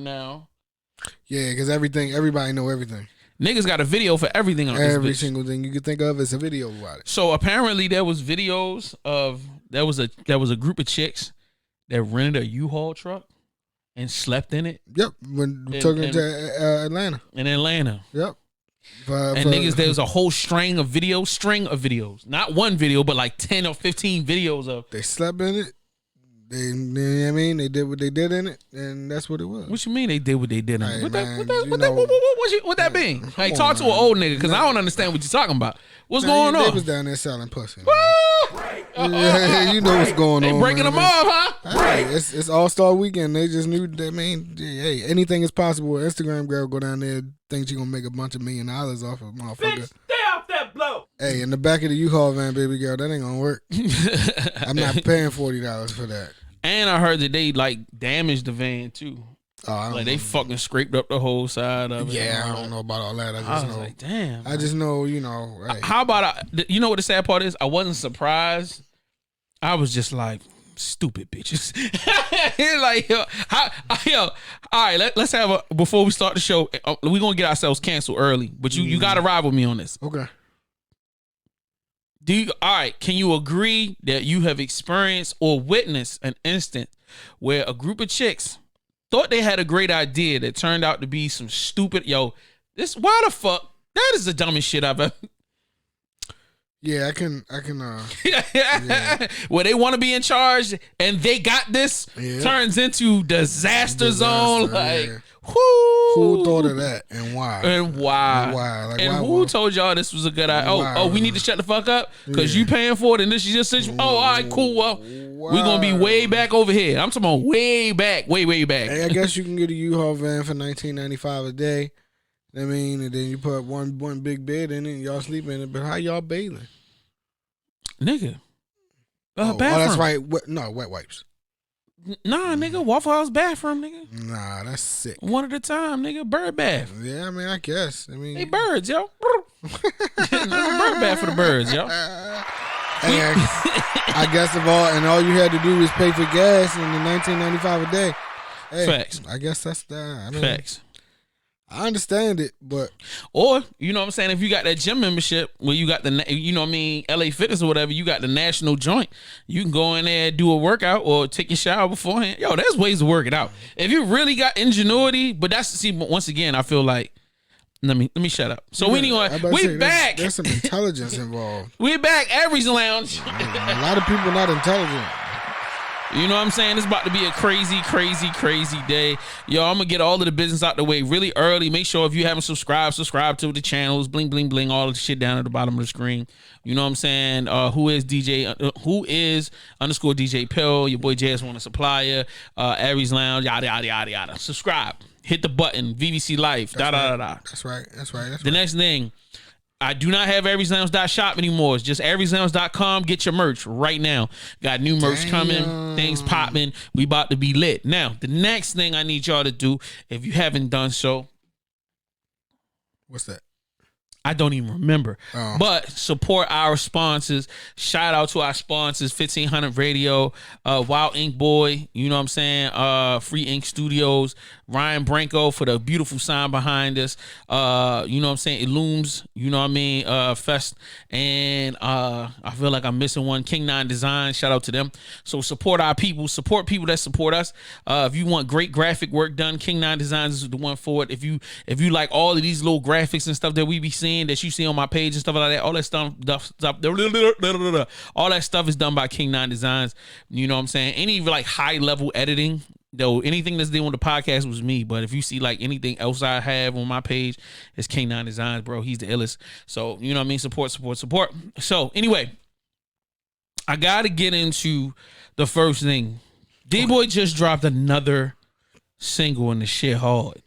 now. Yeah, because everybody know everything. Niggas got a video for everything on Every this bitch. single thing you could think of is a video about it. So apparently there was videos of there was a group of chicks that rented a U-Haul truck and slept in it. Yep, when we took it to Atlanta. In Atlanta. Yep. Niggas, there's a whole string of videos. Not one video, but like 10 or 15 videos of. They slept in it. You know what I mean? They did what they did in it, and that's what it was. What you mean they did what they did in it? Hey, What man, that mean? Like, talk to an old nigga, because I don't understand what you're talking about. What's going on? They was down there selling pussy. Yeah, you know what's going on. They breaking them off, huh? Hey, it's All-Star Weekend. They just knew, hey, anything is possible. Instagram girl go down there, think she gonna make a bunch of $1 million off of a motherfucker. Bitch, stay off that blow. Hey, in the back of the U-Haul van, baby girl, that ain't gonna work. I'm not paying $40 for that. And I heard that they like damaged the van too. Oh, I don't like know. they fucking scraped up the whole side of it. Yeah, I don't know about all that. I was know. like, damn. I just know, Hey. How about you know what the sad part is? I wasn't surprised. I was just like, stupid bitches. Like, all right, let's have before we start the show, we're gonna get ourselves canceled early. But you gotta ride with me on this. Okay. Can you agree that you have experienced or witnessed an instant where a group of chicks thought they had a great idea that turned out to be some stupid, why the fuck? That is the dumbest shit I've ever. Yeah, I can yeah. Where they want to be in charge and they got this turns into disaster zone. Like, who thought of that and why? And why? Like, and who told y'all this was a good idea? Oh, we need to shut the fuck up because you paying for it and this is your situation. Oh, all right, cool. Well, we're gonna be way back over here. I'm talking about way back, way back. Hey, I guess you can get a U-Haul van for $19.95 a day. I mean, and then you put one big bed in it and y'all sleep in it. But how y'all bathing? Nigga. Bathroom. That's right. Wet wipes. Nah, nigga. Waffle House bathroom, nigga. Nah, that's sick. One at a time, nigga. Bird bath. Yeah, I mean, I guess. They birds, yo. Bird bath for the birds, yo. Hey, I guess all you had to do was pay for gas and the $19.95 a day. Hey, facts. I guess that's that. Facts. I understand it, but or you know what I'm saying, if you got that gym membership where you got the LA Fitness or whatever, you got the national joint, you can go in there, do a workout or take your shower beforehand. Yo, there's ways to work it out. If you really got ingenuity, but once again, I feel like let me shut up. So we back. There's some intelligence involved. We back, Aries Lounge. A lot of people not intelligent. You know what I'm saying? It's about to be a crazy day. Yo, I'm going to get all of the business out the way really early. Make sure if you haven't subscribe to the channels. Bling, bling, bling. All the shit down at the bottom of the screen. You know what I'm saying? Who is _ DJ Pill? Your boy JS Want to Supplier. Aries Lounge. Yada, yada, yada, yada. Subscribe. Hit the button. VVC Life. That's right. The next thing. I do not have arieslounge.shop anymore. It's just arieslounge.com. Get your merch right now. Got new merch coming. Things popping. We about to be lit. Now, the next thing I need y'all to do, if you haven't done so. What's that? I don't even remember. Oh. But support our sponsors. Shout out to our sponsors, 1500 Radio, Wild Ink Boy, you know what I'm saying? Free Ink Studios, Ryan Branco for the beautiful sign behind us. You know what I'm saying? Illums, you know what I mean? Fest. And I feel like I'm missing one. King 9 Design. Shout out to them. So support our people. Support people that support us. If you want great graphic work done, King 9 Designs is the one for it. If you like all of these little graphics and stuff that we be seeing, that you see on my page and stuff like that, all that stuff, all that stuff is done by King 9 Designs. You know what I'm saying? Any like high level editing, though, anything that's dealing with the podcast was me. But if you see like anything else I have on my page, it's King 9 Designs, bro. He's the illest. So you know what I mean? Support. So anyway, I gotta get into the first thing. DBoi just dropped another single and the shit hard.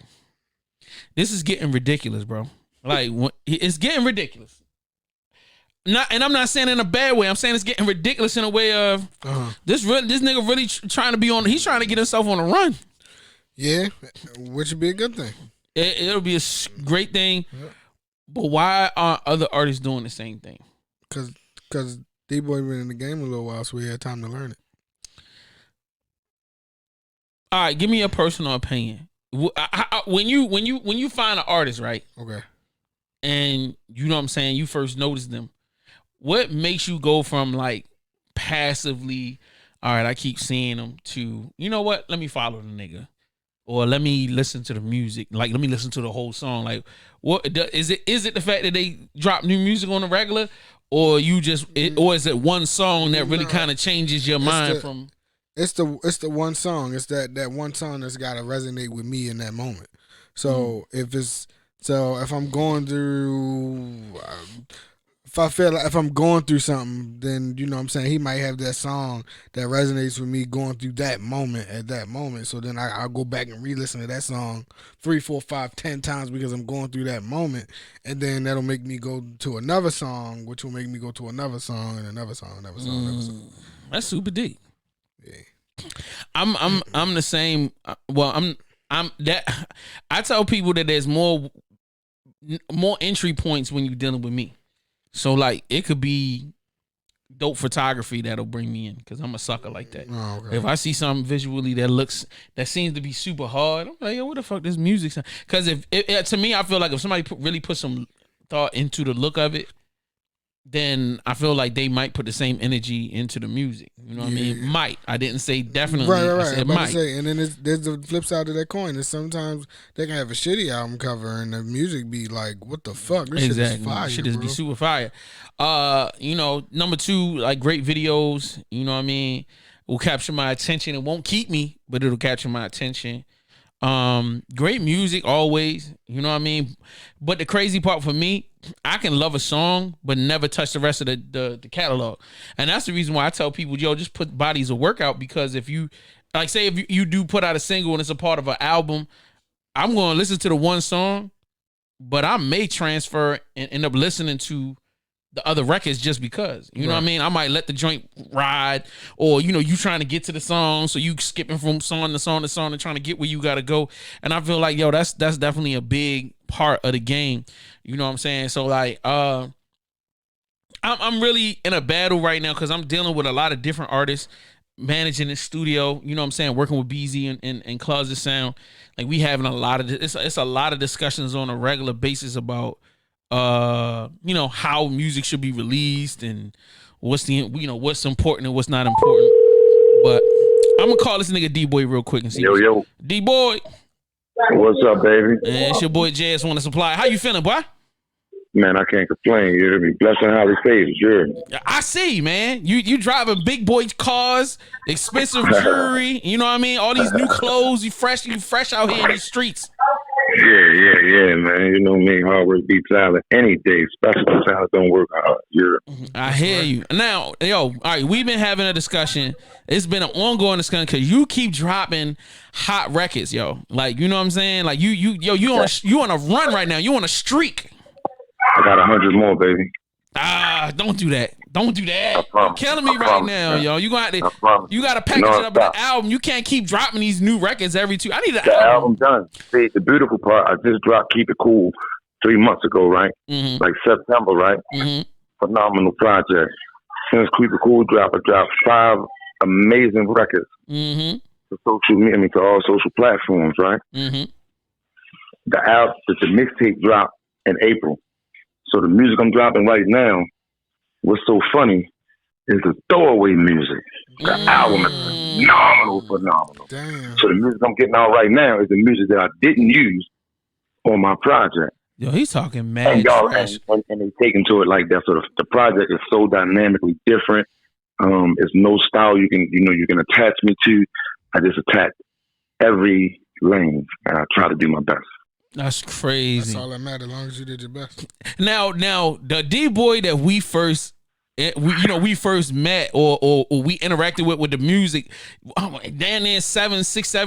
This is getting ridiculous, bro. Like, it's getting ridiculous. And I'm not saying in a bad way. I'm saying it's getting ridiculous in a way of this nigga really trying to be on. He's trying to get himself on a run. Yeah, which would be a good thing. It'll be a great thing. Yeah. But why aren't other artists doing the same thing? Because DBoi been in the game a little while, so we had time to learn it. All right, give me your personal opinion. when you find an artist, right? Okay. And you know what I'm saying, you first notice them. What makes you go from like passively, all right, I keep seeing them, to, you know what, let me follow the nigga, or let me listen to the music, like let me listen to the whole song? Like, what is it? Is it the fact that they drop new music on the regular, or you just, or is it one song that really kind of changes your mind from? It's the one song. It's that one song that's got to resonate with me in that moment. So if I'm going through, if I feel like if I'm going through something, then you know what I'm saying, he might have that song that resonates with me going through that moment at that moment. So then I'll go back and re-listen to that song 3, 4, 5, 10 times because I'm going through that moment, and then that'll make me go to another song, which will make me go to another song and another song, another song, another song. That's super deep. Yeah. I'm the same. Well, I'm that. I tell people that there's more entry points when you're dealing with me. So like it could be dope photography that'll bring me in, because I'm a sucker like that. Oh, okay. If I see something visually that seems to be super hard, I'm like, yo, what the fuck this music sound? Because if to me, I feel like if somebody really put some thought into the look of it, then I feel like they might put the same energy into the music. You know what I mean? Might. I didn't say definitely. Right. I said might. And then there's the flip side of that coin. Is sometimes they can have a shitty album cover and the music be like, what the fuck? This shit is fire. Shit is be super fire. You know, number 2, like great videos, you know what I mean, will capture my attention. It won't keep me, but it'll capture my attention. Great music always, you know what I mean? But the crazy part for me, I can love a song but never touch the rest of the catalog. And that's the reason why I tell people, yo, just put Bodies of Work out, because if you, like, say if you do put out a single and it's a part of an album, I'm going to listen to the one song, but I may transfer and end up listening to the other records just because, you know what I mean? I might let the joint ride, or, you know, you trying to get to the song, so you skipping from song to song to song and trying to get where you got to go. And I feel like, yo, that's definitely a big part of the game. You know what I'm saying? So like, I'm really in a battle right now, because I'm dealing with a lot of different artists, managing the studio, you know what I'm saying, working with BZ and Closet Sound. Like, we having a lot of, it's a lot of discussions on a regular basis about, you know, how music should be released and what's important and what's not important. But I'm gonna call this nigga DBoi real quick and see. Yo. DBoi. What's up, baby? Man, it's your boy JS Wanna Supply. How you feeling, boy? Man, I can't complain. You hear me? Blessing highly favored, sure. I see, man. You driving big boy cars, expensive jewelry, you know what I mean? All these new clothes, you fresh out here in these streets. Yeah, man. You know me, hard work beats talent any day. Especially when talent don't work hard. I hear you. Now, yo, all right, we've been having a discussion. It's been an ongoing discussion because you keep dropping hot records, yo. Like, you know what I'm saying? Like, you on a run right now. You on a streak. I got 100 more, baby. Don't do that. Don't do that. You're killing me right now, yo. You gotta package it up with an album. You can't keep dropping these new records every 2. I need an album. Done. See, the beautiful part, I just dropped Keep It Cool 3 months ago, right? Mm-hmm. Like September, right? Mm-hmm. Phenomenal project. Since Keep It Cool dropped, I dropped 5 amazing records. Mm-hmm. To social media, to all social platforms, right? Mm-hmm. The mixtape dropped in April. So the music I'm dropping right now, what's so funny is the throwaway music. The album is phenomenal. Damn. So the music I'm getting out right now is the music that I didn't use on my project. Yo, he's talking mad and y'all, trash. And they taking to it like that. So the project is so dynamically different. It's no style you can attach me to. I just attack every lane, and I try to do my best. That's crazy. That's all that matters, as long as you did your best. Now, the DBoi that we first met or we interacted with the music, damn near 7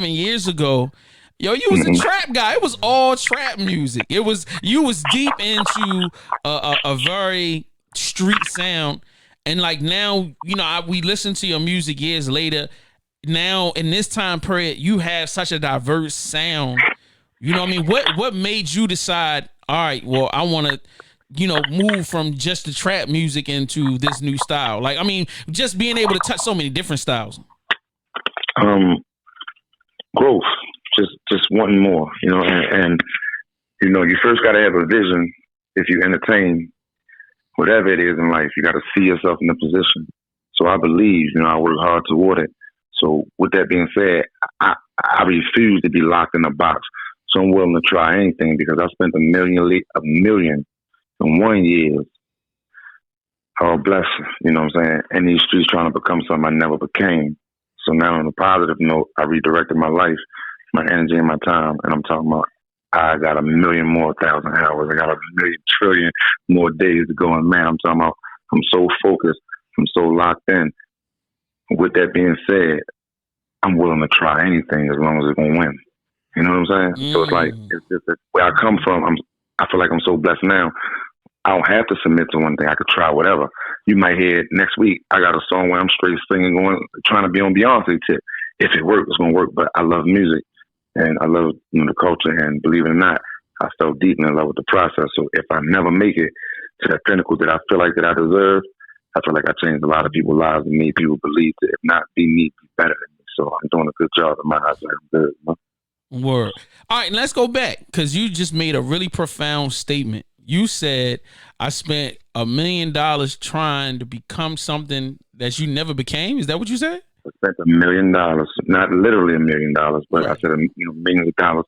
years ago. Yo, you was a trap guy. It was all trap music. You was deep into a very street sound, and like now, we listen to your music years later. Now in this time period, you have such a diverse sound. You know what I mean? What made you decide, all right, well, I want to, move from just the trap music into this new style? Like, I mean, just being able to touch so many different styles. Growth. Just just wanting more, and you first got to have a vision. If you entertain whatever it is in life, you got to see yourself in the position. So I believe, I work hard toward it. So with that being said, I refuse to be locked in a box. So I'm willing to try anything because I spent a million in 1 year. Oh, bless you. You know what I'm saying? In these streets trying to become something I never became. So now on a positive note, I redirected my life, my energy and my time. And I'm talking about I got 1,000,000 more thousand hours. I got 1,000,000 trillion more days to go. And man, I'm talking about I'm so focused. I'm so locked in. With that being said, I'm willing to try anything as long as it's going to win. You know what I'm saying? So it's like, it's just where I come from, I feel like I'm so blessed now. I don't have to submit to one thing. I could try whatever. You might hear next week, I got a song where I'm straight singing, trying to be on Beyonce tip. If it works, it's going to work. But I love music and I love the culture. And believe it or not, I fell deep in love with the process. So if I never make it to that pinnacle that I feel like that I deserve, I feel like I changed a lot of people's lives and made people believe that if not be me, be better than me. So I'm doing a good job in my eyes. I'm good. Word. All right, let's go back because you just made a really profound statement. You said, I spent $1 million trying to become something that you never became. Is that what you said? I spent $1 million, not literally $1 million, but right. I said millions of dollars.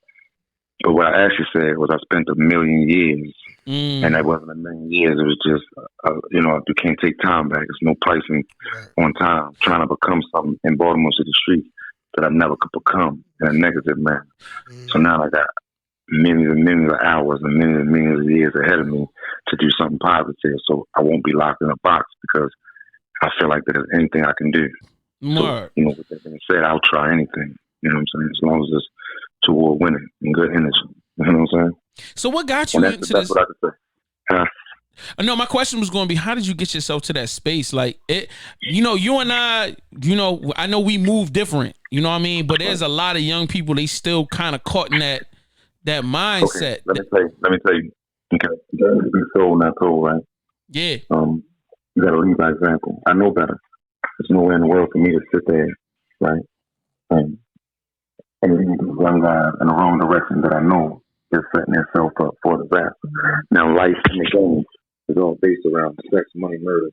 But what I actually said was I spent 1,000,000 years. And that wasn't 1,000,000 years. It was just, you can't take time back. There's no pricing on time. Trying to become something in Baltimore City streets that I never could become in a negative manner. So now I got millions and millions of hours and millions of years ahead of me to do something positive. So I won't be locked in a box because I feel like there's anything I can do. So, with that being said, I'll try anything. You know what I'm saying? As long as it's toward winning and good energy. You know what I'm saying? So what got you into this? That's what I could say. No, my question was going to be, how did you get yourself to that space? Like you and I, I know we move different, you know what I mean? But there's a lot of young people, they still kind of caught in that mindset. Okay, let me tell you. Okay. You got to be sold, not told, right? Yeah. You got to lead by example. I know better. There's nowhere in the world for me to sit there, right? And run live in the wrong direction that I know is setting itself up for disaster. Now, life in the game is all based around sex, money, murder,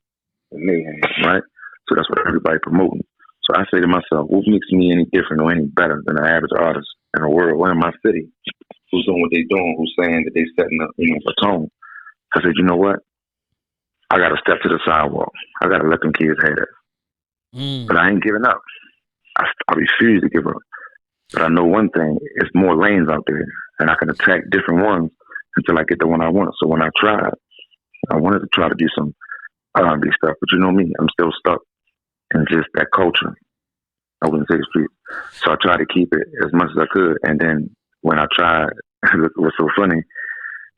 and mayhem, right? So that's what everybody promoting. So I say to myself, what makes me any different or any better than an average artist in the world or in my city who's doing what they're doing, who's saying that they're setting up, a tone? I said, you know what? I got to step to the sidewalk. I got to let them kids have it. But I ain't giving up. I refuse to give up. But I know one thing, it's more lanes out there, and I can attack different ones until I get the one I want. So when I tried, I wanted to try to do some R&B stuff, but you know me, I'm still stuck in just that culture. I wouldn't say the street. So I tried to keep it as much as I could, and then when I tried, it was so funny,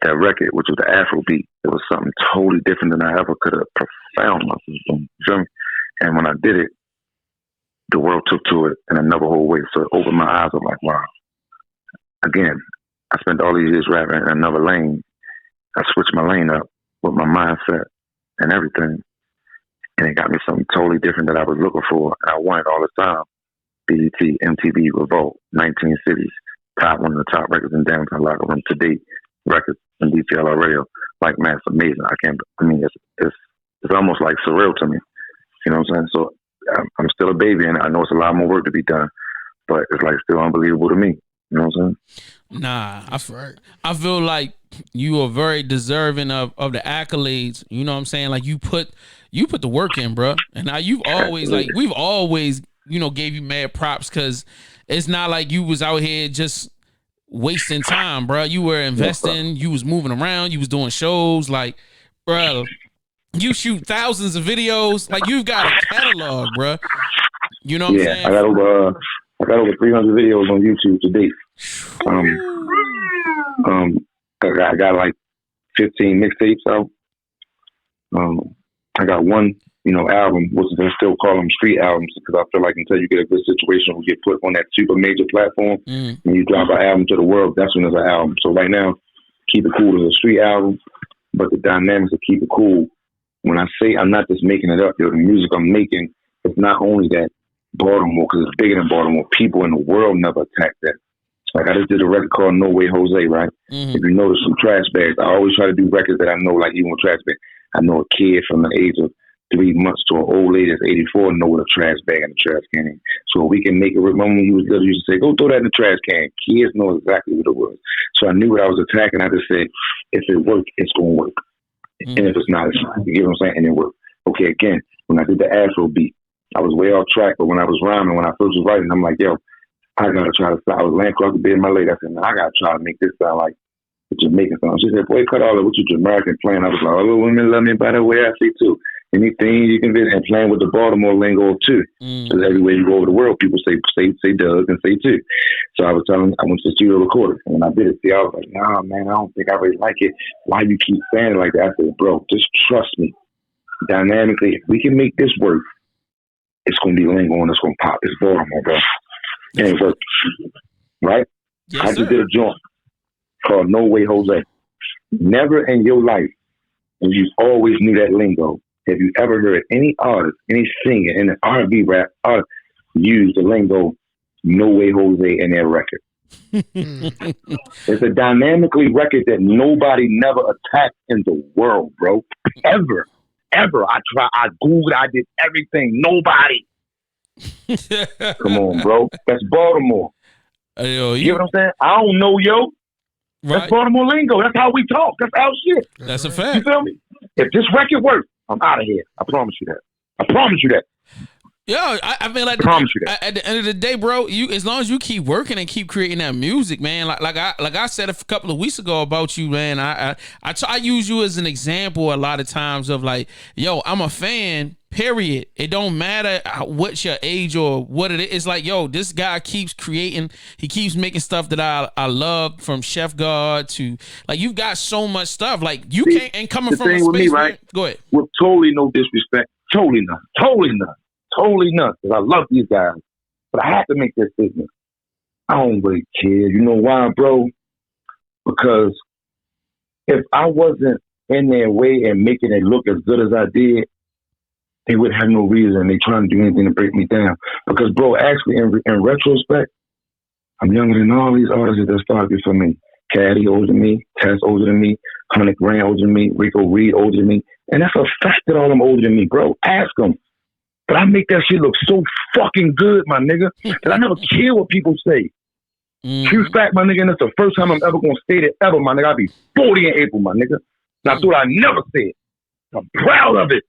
that record, which was the Afro beat, it was something totally different than I ever could have profound myself on. You feel me? And when I did it, the world took to it in another whole way. So it opened my eyes. I'm like, wow. Again, I spent all these years rapping in another lane. I switched my lane up with my mindset and everything. And it got me something totally different that I was looking for. And I won it all the time. BET, MTV, Revolt, 19 Cities, one of the top records in downtown locker room to date, records in DTLR radio. Like, man, it's amazing. It's almost like surreal to me. You know what I'm saying? So I'm still a baby, and I know it's a lot more work to be done, but it's like still unbelievable to me. You know what I'm saying? Nah, I feel like you are very deserving of the accolades. You know what I'm saying? Like you put the work in, bro. And now we've always, gave you mad props because it's not like you was out here just wasting time, bro. You were investing, you was moving around, you was doing shows, like, bro. You shoot thousands of videos. Like, you've got a catalog, bro. You know what I'm saying? I got over 300 videos on YouTube to date. I got like 15 mixtapes out. I got one, album, which they still call them street albums, because I feel like until you get a good situation, we get put on that super major platform, and you drop an album to the world, that's when it's an album. So right now, Keep It Cool is a street album, but the dynamics of Keep It Cool, when I say I'm not just making it up, the music I'm making, it's not only that Baltimore, because it's bigger than Baltimore. People in the world never attack that. Like I just did a record called No Way Jose, right? If you notice some trash bags, I always try to do records that I know, like even with trash bags. I know a kid from the age of 3 months to an old lady that's 84 know what a trash bag and a trash can is. So we can make it. Remember when you was little, you used to say, go throw that in the trash can. Kids know exactly what it was. So I knew what I was attacking. I just said, if it works, it's going to work. And if it's not, it's not. You get what I'm saying? And it worked. Okay, again, when I did the Afro beat, I was way off track, but when I was rhyming, when I first was writing, I'm like, yo, I got to try to stop. I was laying across the bed in my lady. I said, man, I got to try to make this sound like a Jamaican song. She said, boy, cut all that with your Jamaican playing. I was like, all the women love me by the way I say too. Anything you can visit, and playing with the Baltimore lingo too. Because everywhere you go over the world, people say Doug and say too. So I was telling, I went to the studio recorder, and when I did it, see, I was like, nah, man, I don't think I really like it. Why you keep saying it like that? I said, bro, just trust me. Dynamically, if we can make this work, it's going to be lingo and it's going to pop. It's Baltimore, bro. And it worked. Right? Yes, I just did a joint called No Way Jose. Never in your life, and you always knew that lingo, have you ever heard any artist, any singer in an R&B rap artist use the lingo No Way Jose in their record? It's a dynamically record that nobody never attacked in the world, bro. Ever. I Googled, I did everything. Nobody. Come on, bro. That's Baltimore. Yo, you know what I'm saying? I don't know, yo. Right. That's Baltimore lingo. That's how we talk. That's our shit. That's a fact. You feel me? If this record works, I'm out of here. I promise you that. I promise you that. Yo, I mean, like, at the end of the day, bro, you, as long as you keep working and keep creating that music, man, like I said a couple of weeks ago about you, man, I use you as an example a lot of times of like, yo, I'm a fan, period. It don't matter what's your age or what it is. It's like, yo, this guy keeps creating, he keeps making stuff that I love, from Chef God to, like, you've got so much stuff. Like, you can't, and coming from a space with me, right? Go ahead. With totally no disrespect, totally none, because I love these guys, but I have to make this business. I don't really care. You know why, bro? Because if I wasn't in their way and making it look as good as I did, they would have no reason. They trying to do anything to break me down. Because, bro, actually, in retrospect, I'm younger than all these artists that started before me. Caddy older than me, Tess older than me, Hunnick Grant older than me, Rico Reed older than me. And that's a fact that all of them older than me, bro. Ask them. But I make that shit look so fucking good, my nigga, that I never care what people say. True fact, my nigga, and it's the first time I'm ever going to say it ever, my nigga. I'll be 40 in April, my nigga. And I thought I never said. I'm proud of it.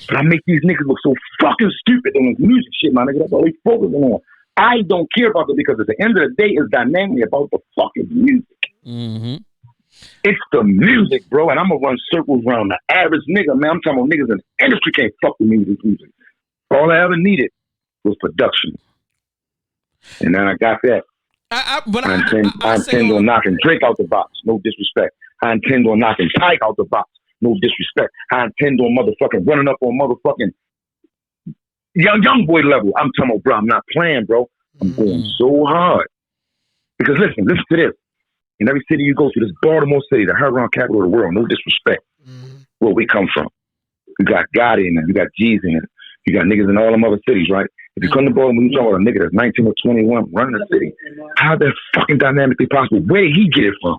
But I make these niggas look so fucking stupid on this music shit, my nigga. That's all they focusing on. I don't care about it because at the end of the day, it's dynamically about the fucking music. It's the music, bro. And I'm going to run circles around the average nigga, man. I'm talking about niggas in the industry can't fuck with music. All I ever needed was production. And then I got that. I intend on knocking Drake out the box. No disrespect. I intend on knocking Tyke out the box. No disrespect. I intend on motherfucking running up on motherfucking young boy level. I'm talking about, bro, I'm not playing, bro. I'm going so hard. Because listen to this. In every city you go to, this Baltimore City, the hurricane capital of the world, no disrespect, where we come from. You got Gotti in there. You got G's in there. You got niggas in all them other cities, right? If you come to Baltimore, you talking about a nigga that's 19 or 21 running the city, how that fucking dynamically possible? Where did he get it from?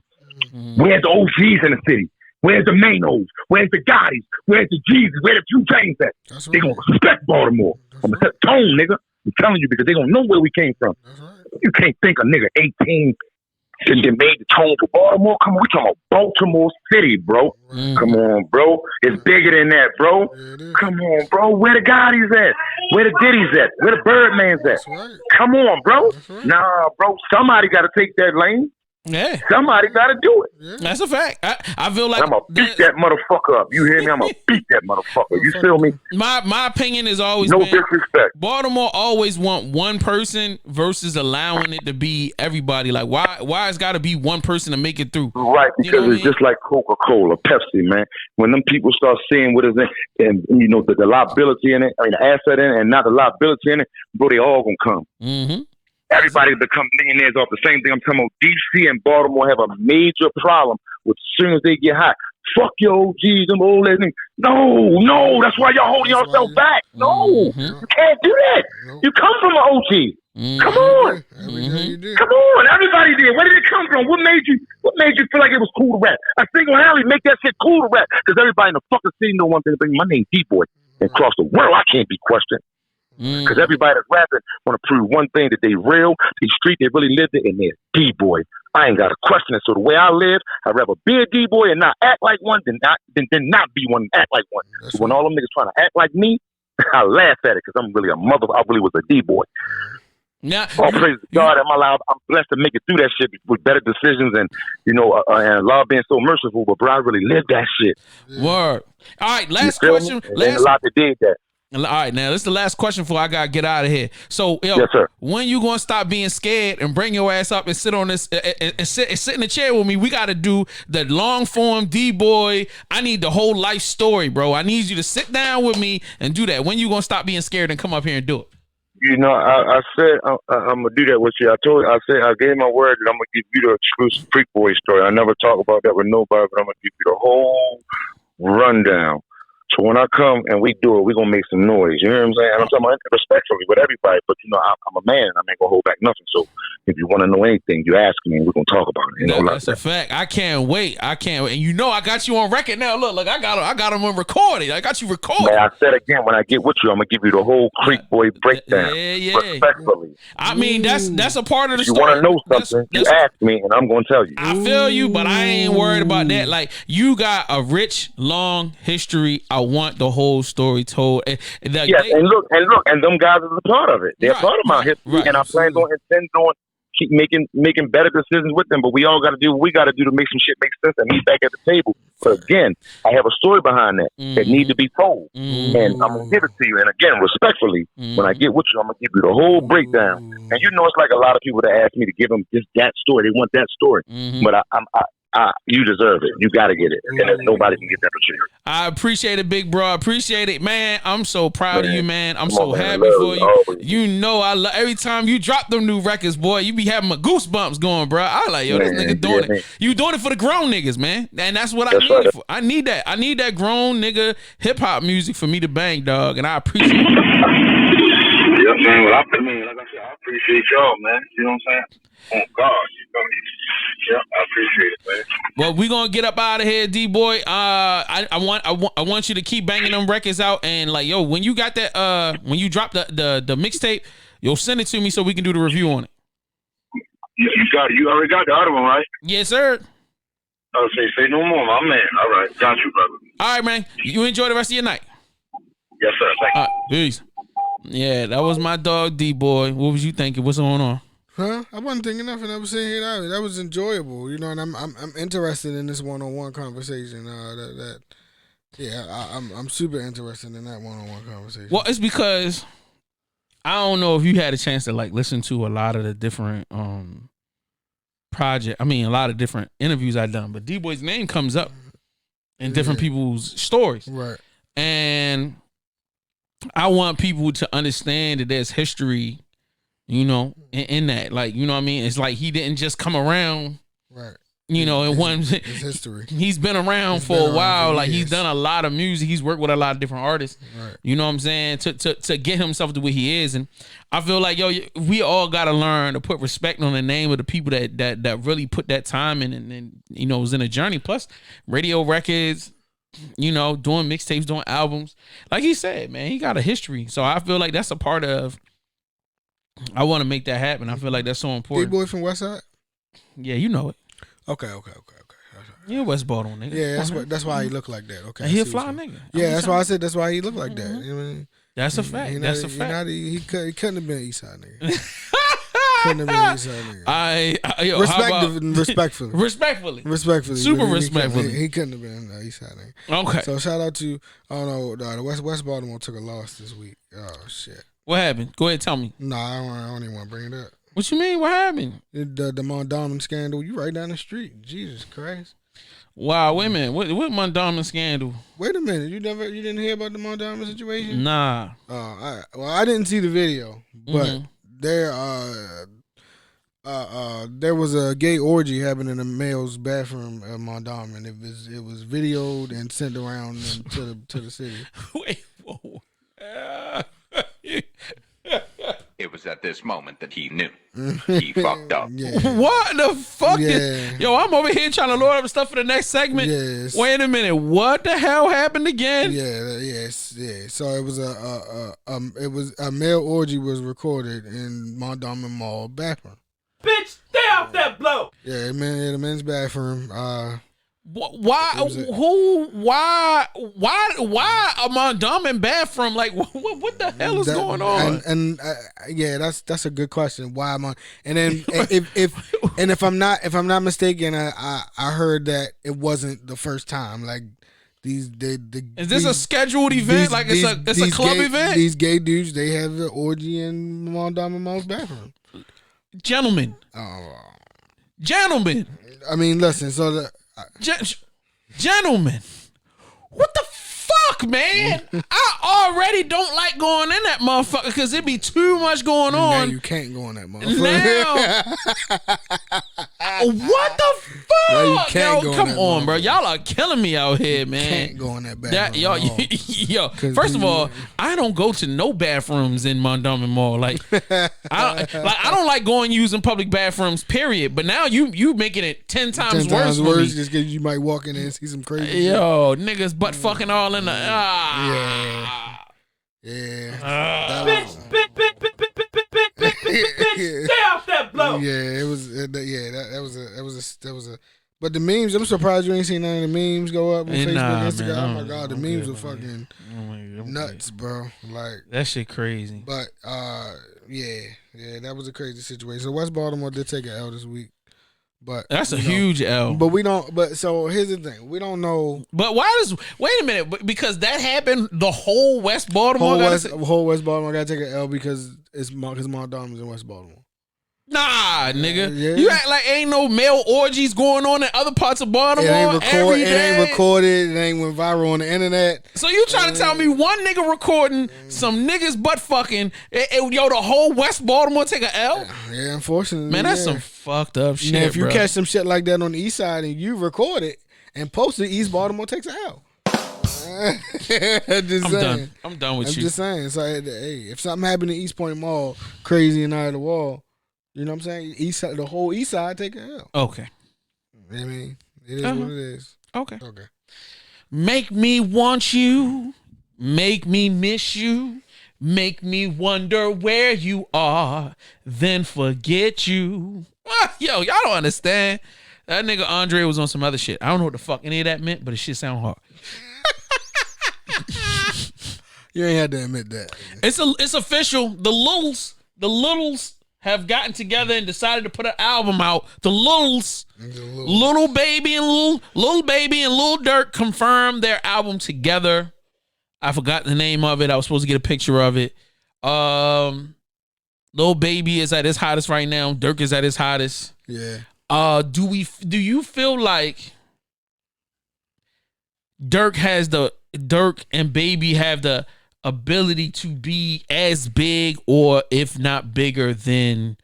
Where's the OGs in the city? Where's the Manos? Where's the Gottis? Where's the Jesus? Where the 2 Chainz at? They gonna respect Baltimore. I'm gonna set the tone, nigga. I'm telling you, because they gonna know where we came from. You can't think a nigga 18 and then made the tone for Baltimore. Come on, we talking about Baltimore City, bro. Come on, bro. It's bigger than that, bro. Come on, bro. Where the Gottis at? Where the Diddy's at? Where the Birdman's at? Come on, bro. Nah, bro. Somebody got to take that lane. Yeah. Somebody got to do it. Yeah. That's a fact. I feel like I'm going to beat that motherfucker up. You hear me? I'm going to beat that motherfucker. You feel me? My opinion is always, no disrespect. Baltimore always want one person versus allowing it to be everybody. Like, why it's got to be one person to make it through? Right, because it's just like Coca-Cola, Pepsi, man. When them people start seeing what is in, and you know, the liability in it, I mean, the asset in it, and not the liability in it, bro, they all going to come. Everybody become millionaires off the same thing. I'm talking about DC and Baltimore have a major problem with as soon as they get hot. Fuck your OGs, them old ass niggas. No, that's why y'all holding yourself back. No, you can't do that. You come from an OG. Come on. Come on. Everybody did. Where did it come from? What made you feel like it was cool to rap? I single-handedly make that shit cool to rap because everybody in the fucking city know one thing. My name's DBoi. And across the world, I can't be questioned. Because everybody that's rapping want to prove one thing, that they real, they street, they really lived it, and they're DBoi. I ain't got to question it. So the way I live, I'd rather be a DBoi and not act like one than not be one and act like one. So when all them niggas trying to act like me, I laugh at it because I'm really a mother. I really was a DBoi. Now, all praise to God, I'm blessed to make it through that shit with better decisions and and Allah being so merciful. But bro, I really lived that shit. Word. All right, last question. A lot that did that. All right, now this is the last question before I gotta get out of here. So, yes, sir. When you gonna stop being scared and bring your ass up and sit on this and sit in the chair with me? We gotta do the long form DBoi. I need the whole life story, bro. I need you to sit down with me and do that. When you gonna stop being scared and come up here and do it? I said I'm gonna do that with you. I gave my word that I'm gonna give you the exclusive Freak Boy story. I never talk about that with nobody, but I'm gonna give you the whole rundown. So when I come and we do it, we're going to make some noise. You know what I'm saying? And I'm talking about respectfully with everybody, but, I'm a man. I ain't going to hold back nothing. So if you want to know anything, you ask me and we're going to talk about it. That's a fact. I can't wait. And I got you on record now. Look, I got him on recording. I got you recorded. Man, I said again, when I get with you, I'm going to give you the whole Creek Boy breakdown. Yeah. Respectfully. I mean, that's a part of the story. You want to know something, you ask me and I'm going to tell you. I feel you, but I ain't worried about that. Like, you got a rich, long history. I want the whole story told. And them guys are a part of it. They're part of my history, and I intend on keep making better decisions with them. But we all got to do what we got to do to make some shit make sense and meet back at the table. But again, I have a story behind that that needs to be told, and I'm gonna give it to you. And again, respectfully, when I get with you, I'm gonna give you the whole breakdown. And it's like a lot of people that ask me to give them just that story. They want that story, but you deserve it. You got to get it. And nobody can get that for you. I appreciate it, big bro. I appreciate it, man. I'm so proud of you, man. I'm so happy for you. Always. I love every time you drop them new records, boy. You be having my goosebumps going, bro. I like, this nigga doing it. Man. You doing it for the grown niggas, man. And that's what I need it for. I need that. I need that grown nigga hip hop music for me to bang, dog. And I appreciate it. Yeah, man. Well, like I said, I appreciate y'all, man. You know what I'm saying? Oh God, yeah, I appreciate it, man. Well, we gonna get up out of here, DBoi. I want you to keep banging them records out, and when you got that, when you drop the mixtape, you'll send it to me so we can do the review on it. You got it. You already got the other one, right? Yes, sir. Oh, say no more, my man. All right, got you, brother. All right, man. You enjoy the rest of your night. Yes, sir. Thank you. All right, peace. Yeah, that was my dog, DBoi. What was you thinking? What's going on? Huh? I wasn't thinking nothing. I was saying here that was enjoyable, and I'm interested in this one-on-one conversation. I'm super interested in that one-on-one conversation. Well, it's because I don't know if you had a chance to listen to a lot of the different a lot of different interviews I've done, but DBoi's name comes up in different people's stories, right? And I want people to understand that there's history. In that, what I mean? It's like he didn't just come around, right? In one. It's history. He's been around for a while. He's done a lot of music. He's worked with a lot of different artists. Right. You know what I'm saying? To get himself to where he is, and I feel like we all gotta learn to put respect on the name of the people that really put that time in and was in a journey. Plus, radio records. Doing mixtapes, doing albums. Like he said, man, he got a history. So I feel like that's a part of. I want to make that happen. I feel like that's so important. DBoi from Westside? Yeah, you know it. Okay. You're West Baltimore, nigga. Yeah, that's why he looked like that. Okay, he a fly nigga. Yeah, that's why I said that's why he looked like that. You know what I mean? That's a fact. That's a fact. He couldn't have been East Side nigga. Couldn't have been East Side nigga. Respectfully. Super respectfully. He couldn't have been East Side nigga. Okay. So shout out to the West Baltimore took a loss this week. Oh shit. What happened? Go ahead, tell me. Nah, I don't even want to bring it up. What you mean? What happened? The Mondawmin scandal. You right down the street. Jesus Christ. Wow, wait a minute. What Mondawmin scandal? Wait a minute. You didn't hear about the Mondawmin situation? Nah. I didn't see the video, but there was a gay orgy happening in the male's bathroom at Mondawmin. It was videoed and sent around to the city. Wait, whoa. It was was at this moment that he knew he fucked up. What the fuck? Yo, I'm over here trying to load up stuff for the next segment. Yes. Wait a minute. What the hell happened again? Yeah. So it was a male orgy was recorded in Mondawmin Mall bathroom. Bitch, stay off that blow. Yeah, the men's bathroom. Why a Mondawmin bathroom? Like, what the hell is going on? And that's a good question. Why am I? And then if I'm not mistaken, I heard that it wasn't the first time. Like is this a scheduled event? It's a club event? These gay dudes, they have the orgy in Mondawmin Mall's bathroom. Gentlemen. I mean, listen. So gentlemen, what the fuck, man? I already don't like going in that motherfucker because it be too much going on. Now you can't go in that motherfucker. Now, what the fuck? Now you can't go come on, bro. Y'all are killing me out here, man. Can't go in that bathroom. Yo, first of all, I don't go to no bathrooms in Mondawmin Mall. Like, I don't like going using public bathrooms. Period. But now you making it 10 times worse. Just because you might walk in there and see some crazy. Yo, niggas butt fucking all in the. Bitch, stay off that blow. Yeah, it was. That was a. But the memes, I'm surprised you ain't seen none of the memes go up on Facebook, Instagram. Man, oh my god, the memes were fucking nuts, bro. Like that shit crazy. But yeah, that was a crazy situation. So West Baltimore did take an L this week. But that's a huge L. But we don't. But so here's the thing: we don't know. But why does? Wait a minute, because that happened. The whole West Baltimore, whole West Baltimore got to take an L because Mondawmin's in West Baltimore. Nah, nigga, you act like ain't no male orgies going on in other parts of Baltimore. It ain't recorded. It ain't went viral on the internet. So you trying to tell me one nigga recording some niggas butt fucking? Yo, the whole West Baltimore take a L? Yeah, unfortunately, man, that's some fucked up shit. Now, if you bro. catch some shit like that on the East Side and you record it and post it, East Baltimore takes an L. I'm done with you. I'm just saying. So hey, if something happened in East Point Mall, crazy and out of the wall. You know what I'm saying? The whole East Side take a L. Okay. I mean, it is what it is. Okay. Make me want you. Make me miss you. Make me wonder where you are. Then forget you. Yo, y'all don't understand. That nigga Andre was on some other shit. I don't know what the fuck any of that meant, but it shit sound hard. You ain't had to admit that. It's official. The Littles have gotten together and decided to put an album out. The Littles, Lil Baby and Lil Durk confirmed their album together. I forgot the name of it. I was supposed to get a picture of it. Lil Baby is at his hottest right now. Durk is at his hottest. Yeah. Do you feel like Durk and Baby have the ability to be as big or if not bigger than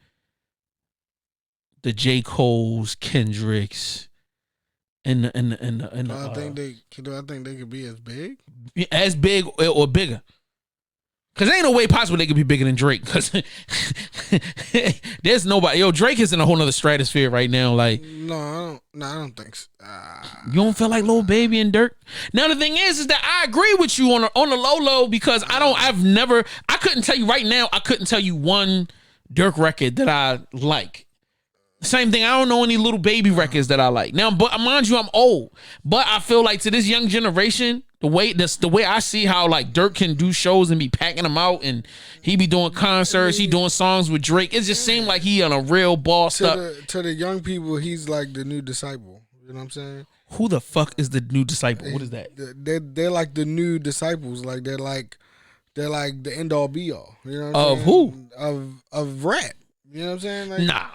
the J. Cole's, Kendrick's, and I think they could be as big or bigger. Cause there ain't no way possible they could be bigger than Drake. Cause there's nobody. Yo, Drake is in a whole nother stratosphere right now. Like, no, I don't think so. You don't feel like Lil Baby and Durk? Now the thing is that I agree with you on the low because I couldn't tell you right now. I couldn't tell you one Durk record that I like. Same thing. I don't know any Lil Baby records that I like. Now, but mind you, I'm old. But I feel like to this young generation, the way I see how like Durk can do shows and be packing them out, and he be doing concerts, he doing songs with Drake. It just seemed like he on a real boss up. To the young people, he's like the new disciple. You know what I'm saying? Who the fuck is the new disciple? What is that? They're like the new disciples. Like they're like the end all be all. You know what I'm saying? Of who? Of rap. You know what I'm saying? Like, nah.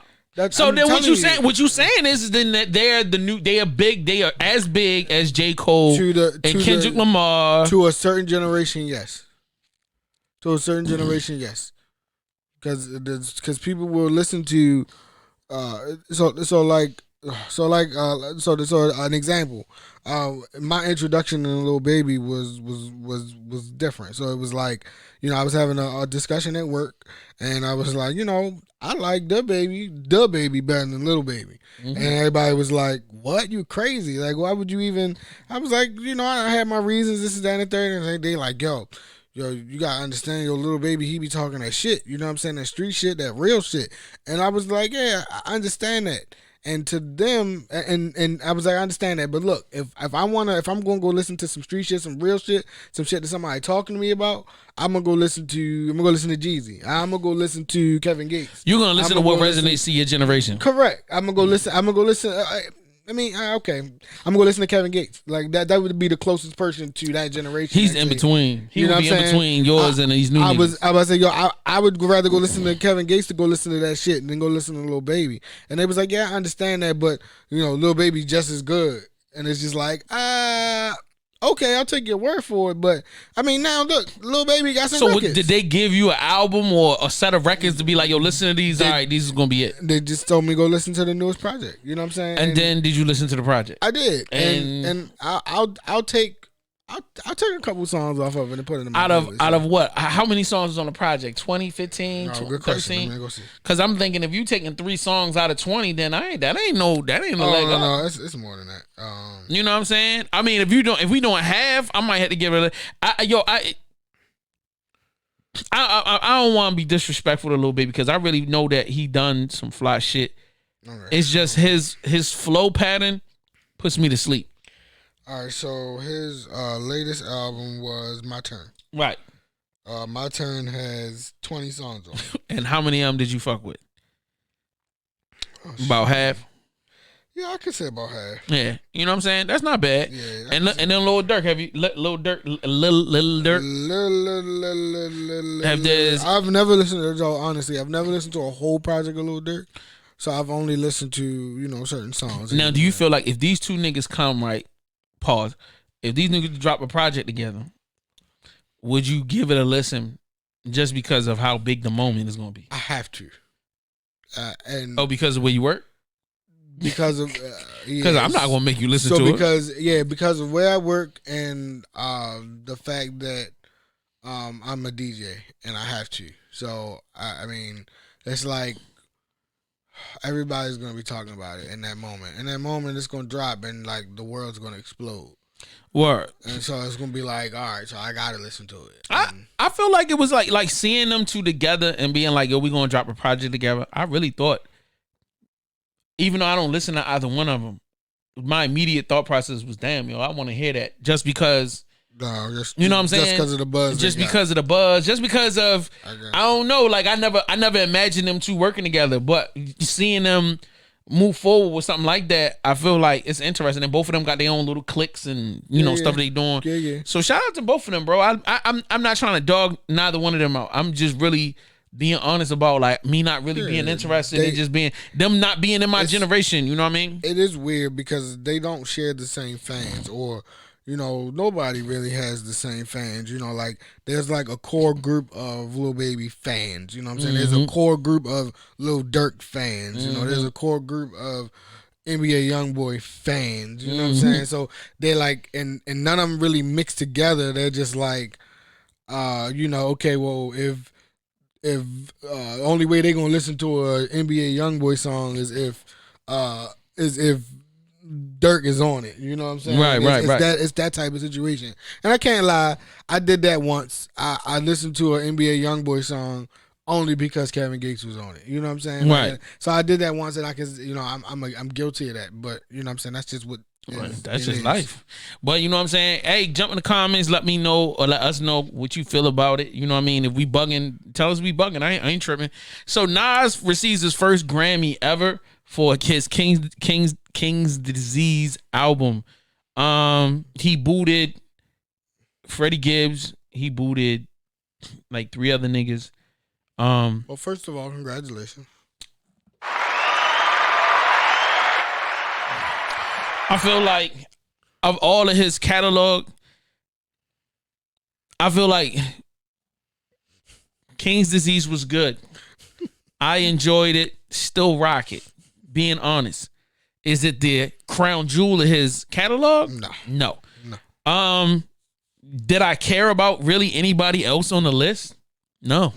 So then what you saying is then that they are as big as J. Cole and Kendrick Lamar. To a certain generation, yes. To a certain generation, yes. Because people will listen to so like So an example. My introduction to Lil Baby was different. So it was like, I was having a discussion at work, and I was like, I like the baby better than Lil Baby, and everybody was like, "What? You crazy? Like, why would you even?" I was like, I had my reasons. This is that and the third, and they like, yo, you gotta understand, your Lil Baby, he be talking that shit. You know what I'm saying? That street shit, that real shit. And I was like, yeah, I understand that. And to them, and I was like, I understand that, but look, if I'm gonna go listen to some street shit, some real shit, some shit that somebody talking to me about, I'm gonna go listen to Jeezy. I'm gonna go listen to Kevin Gates. You're gonna listen to what resonates to your generation. Correct. I'm gonna go listen. Okay, I'm gonna go listen to Kevin Gates. Like that would be the closest person to that generation. He's in between. He would be in between yours and these new niggas. I was say, I would rather go listen to Kevin Gates to go listen to that shit than go listen to Lil Baby. And they was like, yeah, I understand that, but Lil Baby just as good. And it's just like, okay, I'll take your word for it. But I mean, now look, Lil Baby got some records. Did they give you an album or a set of records to be like, yo, listen to these? All right, these is gonna be it. They just told me go listen to the newest project. You know what I'm saying? And then did you listen to the project? I did. And I'll take a couple songs off of it and put it in my playlist. Out of what? How many songs is on the project? 20, 15, no, 13? Because I'm thinking if you taking 3 songs out of 20, then that ain't no leg up. No, it's more than that. You know what I'm saying? I mean, if we don't have, I might have to give it I don't want to be disrespectful to Lil Baby because I really know that he done some fly shit. Okay. It's just his flow pattern puts me to sleep. All right, so his latest album was My Turn. Right. My Turn has 20 songs on it. And how many of them did you fuck with? About half? Yeah, I could say about half. Yeah, you know what I'm saying? That's not bad. Yeah. And then Lil Durk, have you Lil Durk? Have this? I've never listened to honestly. I've never listened to a whole project of Lil Durk, so I've only listened to certain songs. Now, do you feel like if these two niggas come right? Pause. If these niggas drop a project together, would you give it a listen just because of how big the moment is going to be? I have to. Because of where you work? Because of because I'm not gonna make you listen to it. Because of where I work and the fact that I'm a DJ and I have to. So I mean, it's like everybody's gonna be talking about it in that moment. In that moment, it's gonna drop and like the world's gonna explode. Word. And so it's gonna be like, all right, so I gotta listen to it. I feel like it was like seeing them two together and being like, yo, we gonna drop a project together. I really thought, even though I don't listen to either one of them, my immediate thought process was, damn, yo, I want to hear that just because. No, you know what I'm saying? Just because of the buzz. Just because of the buzz. Just because of I don't know. Like I never imagined them two working together, but seeing them move forward with something like that, I feel like it's interesting. And both of them got their own little cliques and stuff they doing. Yeah. So shout out to both of them, bro. I'm not trying to dog neither one of them out. I'm just really being honest about like me not really being interested in just being them not being in my generation. You know what I mean? It is weird because they don't share the same fans, or nobody really has the same fans. Like there's like a core group of Lil Baby fans. You know what I'm saying? There's a core group of Lil Durk fans. There's a core group of NBA YoungBoy fans. You know what I'm saying? So they're like, and none of them really mix together. They're just like, okay, well if only way they gonna listen to a NBA YoungBoy song is if Durk is on it. You know what I'm saying? Right. It's that type of situation. And I can't lie, I did that once. I listened to an NBA YoungBoy song only because Kevin Gates was on it. You know what I'm saying? Right. So I did that once, and I can, I'm guilty of that. But you know what I'm saying? That's just what. That's just life. But you know what I'm saying? Hey, jump in the comments, let me know or let us know what you feel about it. You know what I mean? If we bugging, tell us we bugging. I ain't tripping. So Nas receives his first Grammy ever for his King's Disease album. He booted Freddie Gibbs. He booted like 3 other niggas. Well, first of all, congratulations. I feel like of all of his catalog, I feel like King's Disease was good. I enjoyed it. Still rock it. Being honest. Is it the crown jewel of his catalog? No. Did I care about really anybody else on the list? No.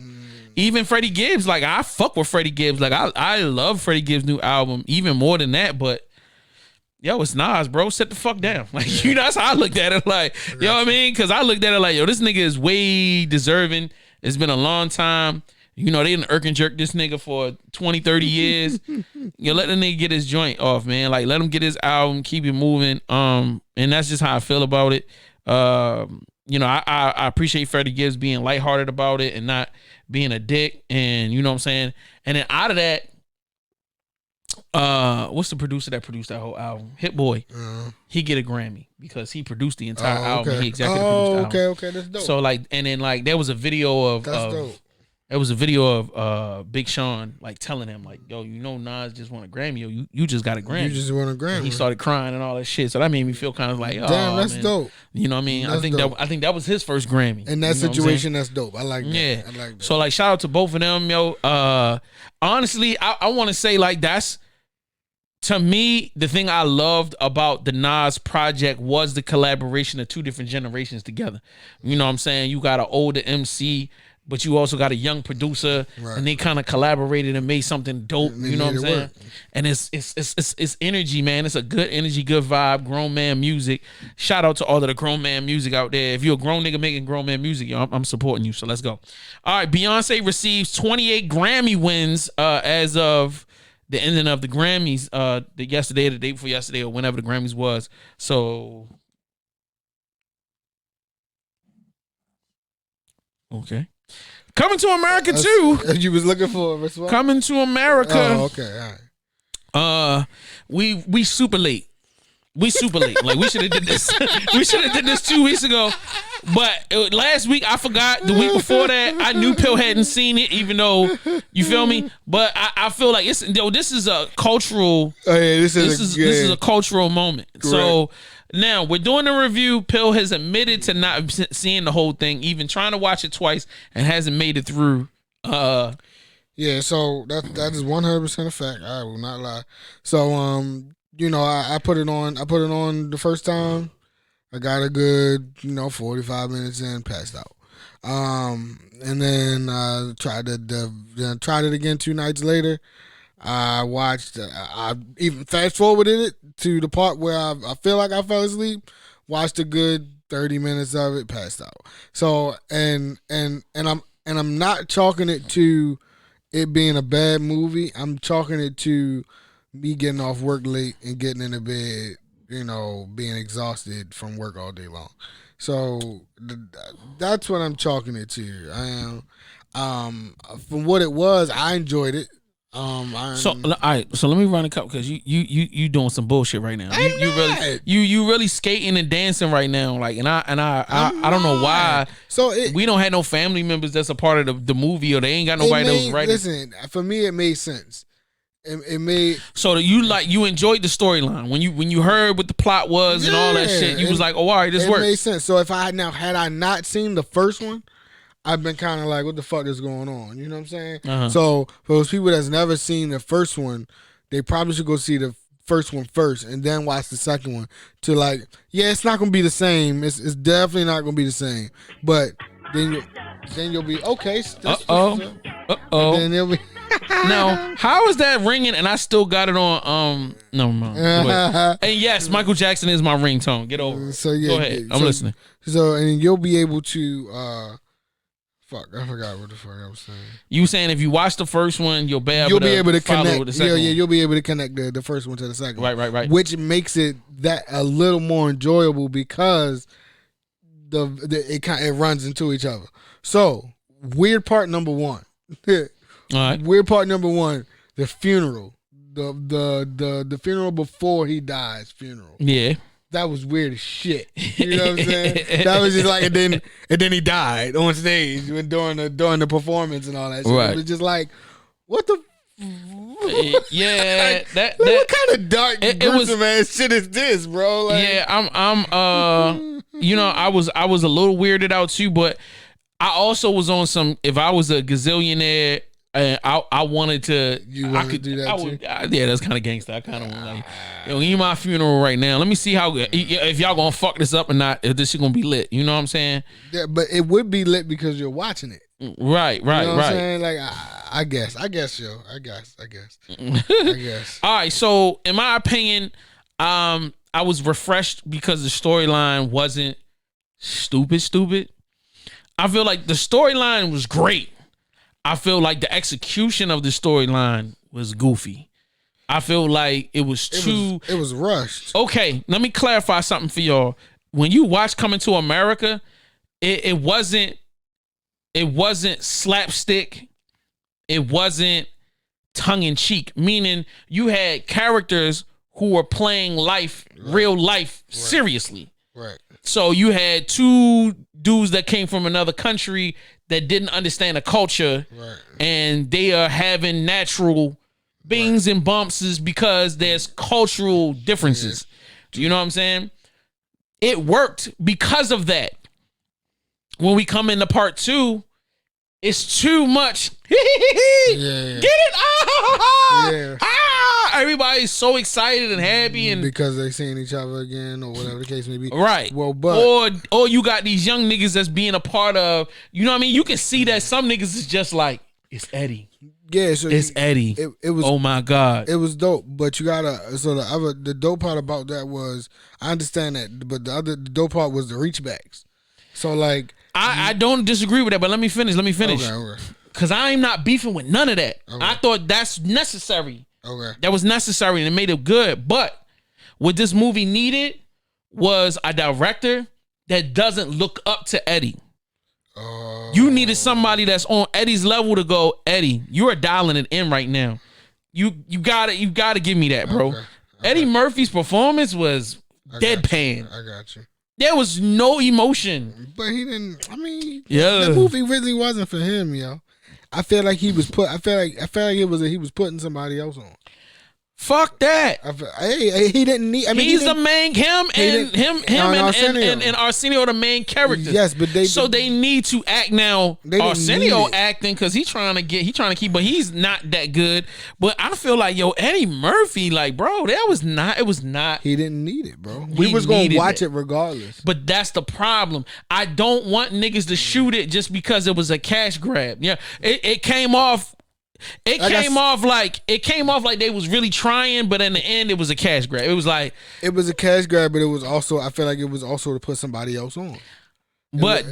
Even Freddie Gibbs, like I fuck with Freddie Gibbs. Like I love Freddie Gibbs' new album even more than that, but yo, it's Nas, bro. Sit the fuck down. Like, you know, that's how I looked at it. Like, you know what I mean? Because I looked at it like, yo, this nigga is way deserving. It's been a long time. You know, they done irk and jerk this nigga for 20, 30 years. You let the nigga get his joint off, man. Like, let him get his album, keep it moving. And that's just how I feel about it. You know, I appreciate Freddie Gibbs being lighthearted about it and not being a dick. And you know what I'm saying? And then out of that, what's the producer that produced that whole album? Hit Boy. He get a Grammy because he produced the entire album. He executive produced the album. Okay, that's dope. So like, and then like there was a video of dope. There was a video of Big Sean like telling him like, yo, you know Nas just won a Grammy. You just got a Grammy. You just won a Grammy. And he started crying and all that shit. So that made me feel kind of like, oh, damn, that's man. dope. You know what I mean? That's dope. I think that was his first Grammy. In that situation, that's dope. I like that. Yeah. I like that. So like, shout out to both of them, yo. Honestly, I want to say like that's, to me, the thing I loved about the Nas project was the collaboration of two different generations together. You know what I'm saying? You got an older MC, but you also got a young producer, right. And they kind of collaborated and made something dope. You know what I'm saying? Work. And it's energy, man. It's a good energy, good vibe, grown man music. Shout out to all of the grown man music out there. If you're a grown nigga making grown man music, yo, I'm supporting you. So let's go. All right, Beyonce receives 28 Grammy wins as of the ending of the Grammys, the yesterday or the day before yesterday or whenever the Grammys was. So, okay. Coming to America too. You was looking for a response? Coming to America. Oh, okay, all right. We super late. We super late. Like we should have did this. We should have did this 2 weeks ago. But last week I forgot. The week before that I knew Pill hadn't seen it, even though you feel me. But I feel like this is a cultural. Oh yeah, this is a cultural moment. Correct. So now we're doing a review. Pill has admitted to not seeing the whole thing, even trying to watch it twice, and hasn't made it through. Yeah, so that is 100% a fact. I will not lie. So you know, I put it on. I put it on the first time. I got a good, 45 minutes in, passed out. And then tried it again 2 nights later. I watched. I even fast forwarded it to the part where I feel like I fell asleep. Watched a good 30 minutes of it, passed out. So and I'm not chalking it to it being a bad movie. I'm chalking it to me getting off work late and getting into bed, being exhausted from work all day long. So that's what I'm chalking it to. I am. From what it was, I enjoyed it. So all right. So let me run a couple because you doing some bullshit right now. You really skating and dancing right now. Like I don't know why. So we don't have no family members that's a part of the movie, or they ain't got nobody that was writing. Listen, for me, it made sense. It made so you enjoyed the storyline when you heard what the plot was and all that shit. You was like, oh, all right, this works. It made sense. So if had I not seen the first one, I've been kind of like, what the fuck is going on? You know what I'm saying? Uh-huh. So for those people that's never seen the first one, they probably should go see the first one first and then watch the second one to it's not gonna be the same. It's definitely not gonna be the same. But then you'll be okay. Then you'll be. Now, how is that ringing? And I still got it on. No, and yes, Michael Jackson is my ringtone. Get over it. So yeah, go ahead. I'm listening. So and you'll be able to. Fuck, I forgot what the fuck I was saying. You saying if you watch the first one, you'll be able to connect. With the second one. You'll be able to connect the first one to the second one. Right. Which makes it that a little more enjoyable because it runs into each other. So weird part number one. All right. Weird part number one, the funeral. The funeral before he dies funeral. Yeah. That was weird as shit. You know what I'm saying? That was just like, and then he died on stage during the performance and all that shit. Right. It was just like, what the? Yeah, what kind of dark, gruesome ass shit is this, bro? I'm I was a little weirded out too, but I also was on some. If I was a gazillionaire And I wanted to. You wanted to do that too? Yeah, that's kind of gangster. I kind of want like, yo, give me my funeral right now. Let me see how if y'all gonna fuck this up or not. If this shit gonna be lit, you know what I'm saying? Yeah, but it would be lit because you're watching it. Right. You know what I'm saying? Like I guess, yo. I guess. All right. So in my opinion, I was refreshed because the storyline wasn't stupid. I feel like the storyline was great. I feel like the execution of the storyline was goofy. I feel like it was It was rushed. Okay, let me clarify something for y'all. When you watch Coming to America, it wasn't slapstick. It wasn't tongue in cheek. Meaning you had characters who were playing life, real life, seriously. Right. So you had two dudes that came from another country that didn't understand the culture, and they are having natural bings and bumps because there's cultural differences. You know what I'm saying? It worked because of that. When we come into part 2, it's too much. Get it? Everybody's so excited and happy, and because they seeing each other again or whatever the case may be. Right. Well, but or you got these young niggas that's being a part of. You know what I mean? You can see that some niggas is just like, it's Eddie. Yeah, so it's Eddie. It was. Oh my God. It was dope, but you gotta. So the dope part about that was, I understand that, but the dope part was the reachbacks. So like, I don't disagree with that, but let me finish. Okay. Cause I'm not beefing with none of that. Okay. I thought that's necessary. Okay. That was necessary and it made it good. But what this movie needed was a director that doesn't look up to Eddie. You needed somebody that's on Eddie's level to go, Eddie, you are dialing it in right now. You gotta give me that, bro. Okay. Eddie Murphy's performance was deadpan. I got you. There was no emotion. But he didn't. I mean, the movie really wasn't for him, yo. I feel like he was put. I feel like he was putting somebody else on. Fuck that. He didn't need. I mean, he's the main. Him and Arsenio, the main characters. Yes, but they need to act now. Arsenio acting because he's trying to keep, but he's not that good. But I feel like Eddie Murphy, like, bro, it was not. He didn't need it, bro. We was gonna watch it regardless. But that's the problem. I don't want niggas to shoot it just because it was a cash grab. Yeah, it came off. It came off like they was really trying, but in the end, it was a cash grab. It was a cash grab, but it was also, I feel like it was also to put somebody else on. But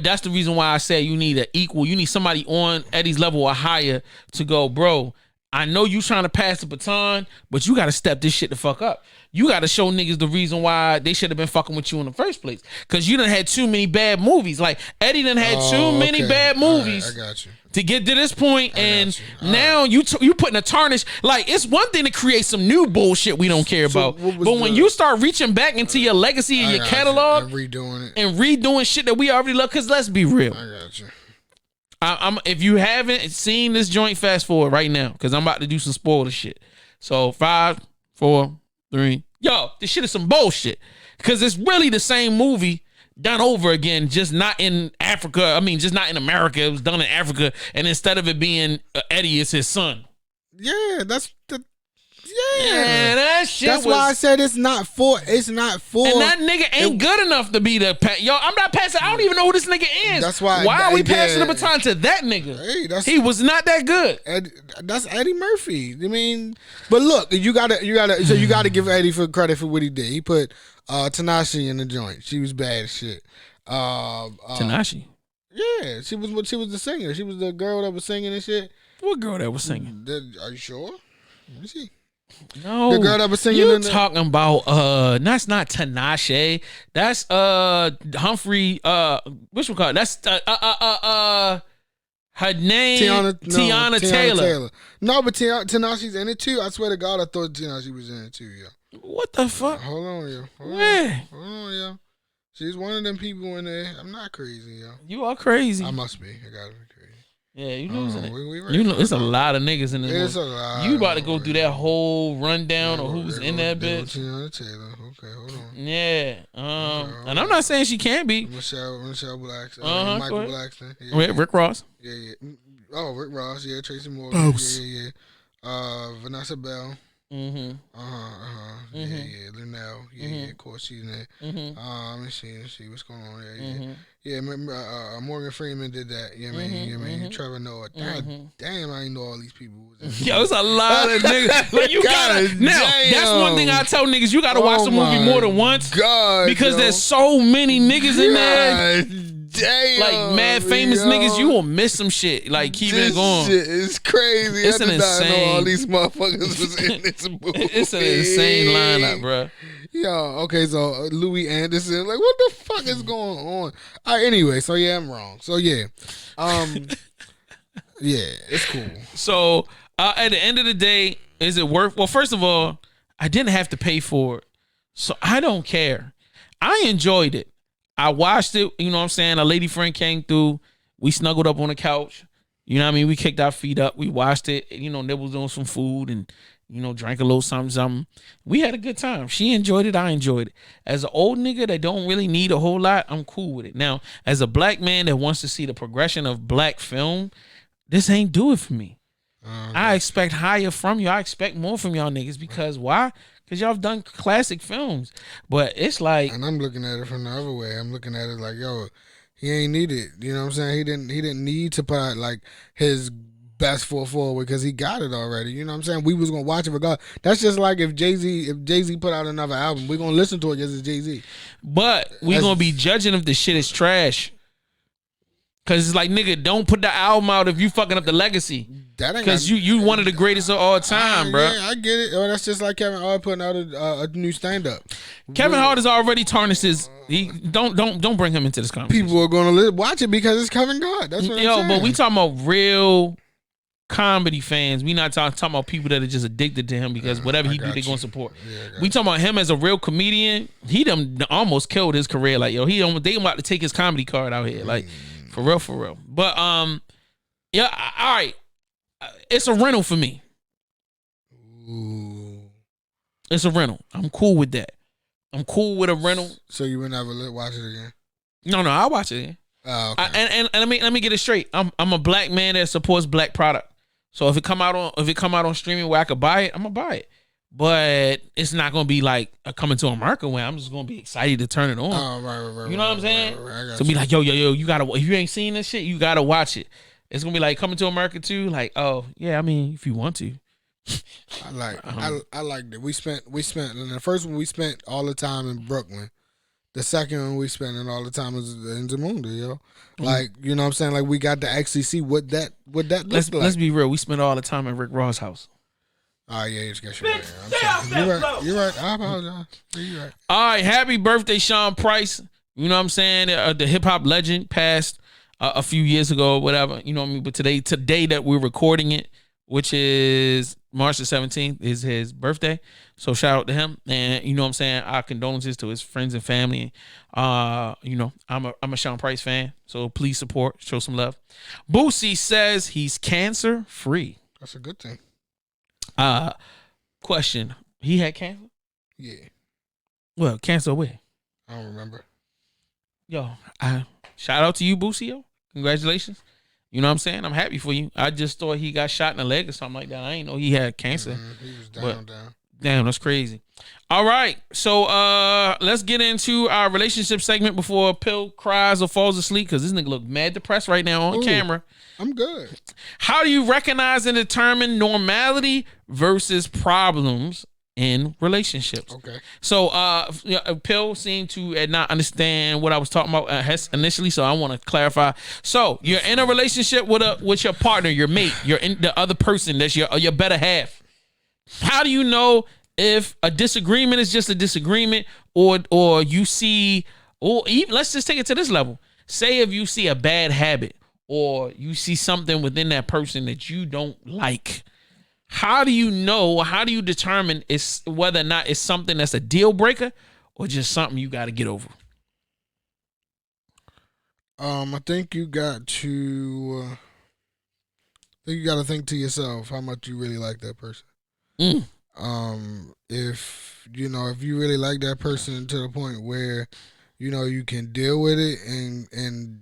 that's the reason why I say you need you need somebody on Eddie's level or higher to go, bro. I know you trying to pass the baton, but you got to step this shit the fuck up. You got to show niggas the reason why they should have been fucking with you in the first place. Because you done had too many bad movies. Like, Eddie done had too many bad movies. Right, I got you. To get to this point, and now you putting a tarnish. Like, it's one thing to create some new bullshit we don't care about, but when you start reaching back into your legacy and your catalog and redoing shit that we already love, because let's be real. I got you. If you haven't seen this joint, fast forward right now, because I'm about to do some spoiler shit. So 5, 4, 3. Yo, this shit is some bullshit, because it's really the same movie done over again, just not in Africa. I mean, just not in America. It was done in Africa, and instead of it being Eddie, it's his son. Yeah, that shit. That's why I said it's not for. And that nigga ain't good enough to be the. I'm not passing. I don't even know who this nigga is. That's why. Why are we passing the baton to that nigga? Hey, he was not that good. That's Eddie Murphy. I mean, but look, you gotta give Eddie for credit for what he did. He put Tanashi in the joint. She was bad as shit. Tanashi. Yeah, she was the singer. She was the girl that was singing and shit. What girl that was singing? Are you sure? Let me see. No, the girl that was singing. You talking about that's not Tinashe. That's Humphrey. Which one called? That's her name Tiana Taylor. No, but Tinashe's in it too. I swear to God, I thought Tinashe was in it too. Yeah. What the fuck? Hold on, yo. Where? Hold on, yo. She's one of them people in there. I'm not crazy, yo. You are crazy. I must be. I gotta be crazy. Yeah, you losing it. It's a lot of niggas in this. It's a lot. You about to go through that whole rundown of who's in that bitch. Tiana Taylor. Okay, hold on. Yeah. And I'm not saying she can't be. Michelle Blackson. Michael Blackson. Yeah. Rick Ross. Yeah. Oh, Rick Ross, yeah, Tracy Morgan, yeah. Vanessa Bell. Mm-hmm. Yeah. Linnell. Yeah. Of course she's in there. Let me see what's going on. Yeah. Morgan Freeman did that. Yeah, Trevor Noah. Damn, I didn't know all these people. Yo, it's a lot of niggas. Like you gotta now. That's one thing I tell niggas. You gotta watch the movie more than once. God, because there's so many niggas in there. Damn, like mad famous niggas, you will miss some shit. Like keeping it going. Shit is crazy. It's an insane. I know all these motherfuckers was in this movie. It's an insane lineup, bro. Yo, okay, so Louis Anderson, like, what the fuck is going on? All right, anyway, so yeah, I'm wrong. So yeah, yeah, it's cool. So at the end of the day, is it worth? Well, first of all, I didn't have to pay for it, so I don't care. I enjoyed it. I watched it, you know what I'm saying? A lady friend came through. We snuggled up on the couch. You know what I mean? We kicked our feet up. We watched it, you know, nibbled on some food and, you know, drank a little something. We had a good time. She enjoyed it. I enjoyed it. As an old nigga that don't really need a whole lot, I'm cool with it. Now, as a black man that wants to see the progression of black film, this ain't do it for me. I expect higher from you. I expect more from y'all niggas because why? Because y'all have done classic films. But it's like... And I'm looking at it from the other way. I'm looking at it like, yo, he ain't need it. You know what I'm saying? He didn't need to put out, like, his best foot forward because he got it already. You know what I'm saying? We was going to watch it regardless. That's just like if Jay-Z put out another album, we're going to listen to it because it's Jay-Z. But we're going to be judging if the shit is trash. Because it's like, nigga, don't put the album out if you fucking up the legacy. Because you one of the greatest of all time, bro. Yeah, I get it. Oh, that's just like Kevin Hart putting out a new stand-up. Kevin Hart has already tarnished his... Don't bring him into this conversation. People are going to watch it because it's Kevin Hart. That's what I'm saying. But we talking about real comedy fans. We not talking about people that are just addicted to him because whatever he do, they going to support. Yeah, we talking about him as a real comedian. He done almost killed his career. Like, yo, they about to take his comedy card out here. Like, for real. But, yeah, all right. It's a rental for me. Ooh. It's a rental. I'm cool with that. I'm cool with a rental. So you would never watch it again? No, I'll watch it again. Oh, okay. And let me get it straight. I'm a black man that supports black product. So if it come out on streaming where I could buy it, I'm gonna buy it. But it's not gonna be like a Coming to America where I'm just gonna be excited to turn it on. Oh, right. You know what I'm saying? Right. So be like, yo, you gotta. If you ain't seen this shit, you gotta watch it. It's gonna be like Coming to America too. Like, oh yeah, I mean, if you want to. I liked it. We spent and the first one we spent all the time in Brooklyn. The second one we spent all the time was in Zamunda, yo. Like, you know what I'm saying? Like we got to actually see what that looks like. Let's be real. We spent all the time at Rick Ross' house. Oh yeah, you got your right. You're right. I apologize. You're right. All right, happy birthday, Sean Price. You know what I'm saying? The hip hop legend passed a few years ago or whatever. You know what I mean? But today that we're recording it, which is March the 17th, is his birthday. So shout out to him. And you know what I'm saying? Our condolences to his friends and family. You know, I'm a Sean Price fan. So please support, show some love. Boosie says he's cancer free. That's a good thing. Question. He had cancer? Yeah. Well, cancer where? I don't remember. Yo, shout out to you, Boosie, yo. Congratulations. You know what I'm saying? I'm happy for you. I just thought he got shot in the leg or something like that. I didn't know he had cancer. He was down. Damn, that's crazy. All right. So let's get into our relationship segment before Pill cries or falls asleep because this nigga look mad depressed right now on camera. I'm good. How do you recognize and determine normality versus problems in relationships? Okay. So Pill seemed to not understand what I was talking about initially, so I want to clarify. So you're in a relationship with your partner, your mate, the other person that's your better half. How do you know if a disagreement is just a disagreement or you see, or even let's just take it to this level. Say if you see a bad habit or you see something within that person that you don't like. How do you know, how do you determine whether or not it's something that's a deal breaker or just something you got to get over? I think you got to think to yourself how much you really like that person. If you really like that person to the point where, you know, you can deal with it and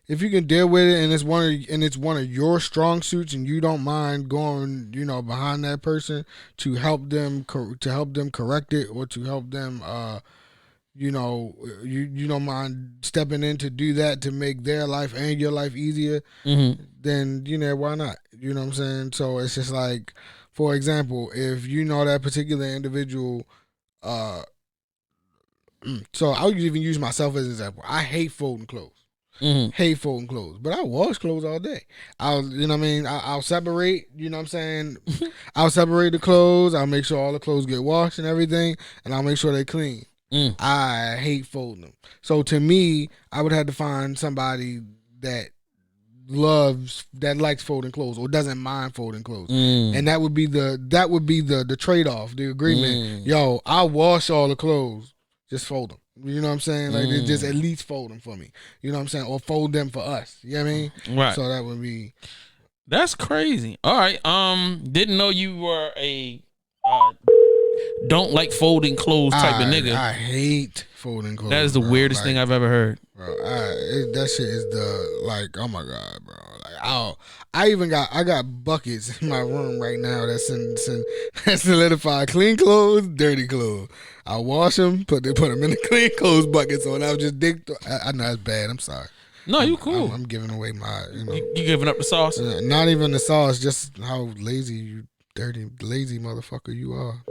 if you can deal with it and it's one of your strong suits and you don't mind going, behind that person to help them correct it, or to help them you don't mind stepping in to do that, to make their life and your life easier, then why not? You know what I'm saying? So it's just like, for example, if that particular individual, so I'll even use myself as an example. I hate folding clothes. Hate folding clothes, but I wash clothes all day. I'll separate, I'll separate the clothes. I'll make sure all the clothes get washed and everything, and I'll make sure they're clean. I hate folding them. So to me, I would have to find somebody that likes folding clothes or doesn't mind folding clothes, and that would be the trade off, the agreement. Yo, I'll wash all the clothes, just fold them. You know what I'm saying? Like, just at least fold them for me. You know what I'm saying? Or fold them for us. You know what I mean? Right. So that would be. That's crazy. All right. Didn't know you were a don't like folding clothes type of nigga. I hate folding clothes. That is the weirdest thing I've ever heard. Bro, that shit is oh my God, bro. Like, I got buckets in my room right now that's solidified clean clothes, dirty clothes. I wash them, put them in the clean clothes bucket, so I'll just dig. I know it's bad. I'm sorry. No, you cool. I'm giving away my, You giving up the sauce? Not even the sauce, just how lazy dirty, lazy motherfucker you are.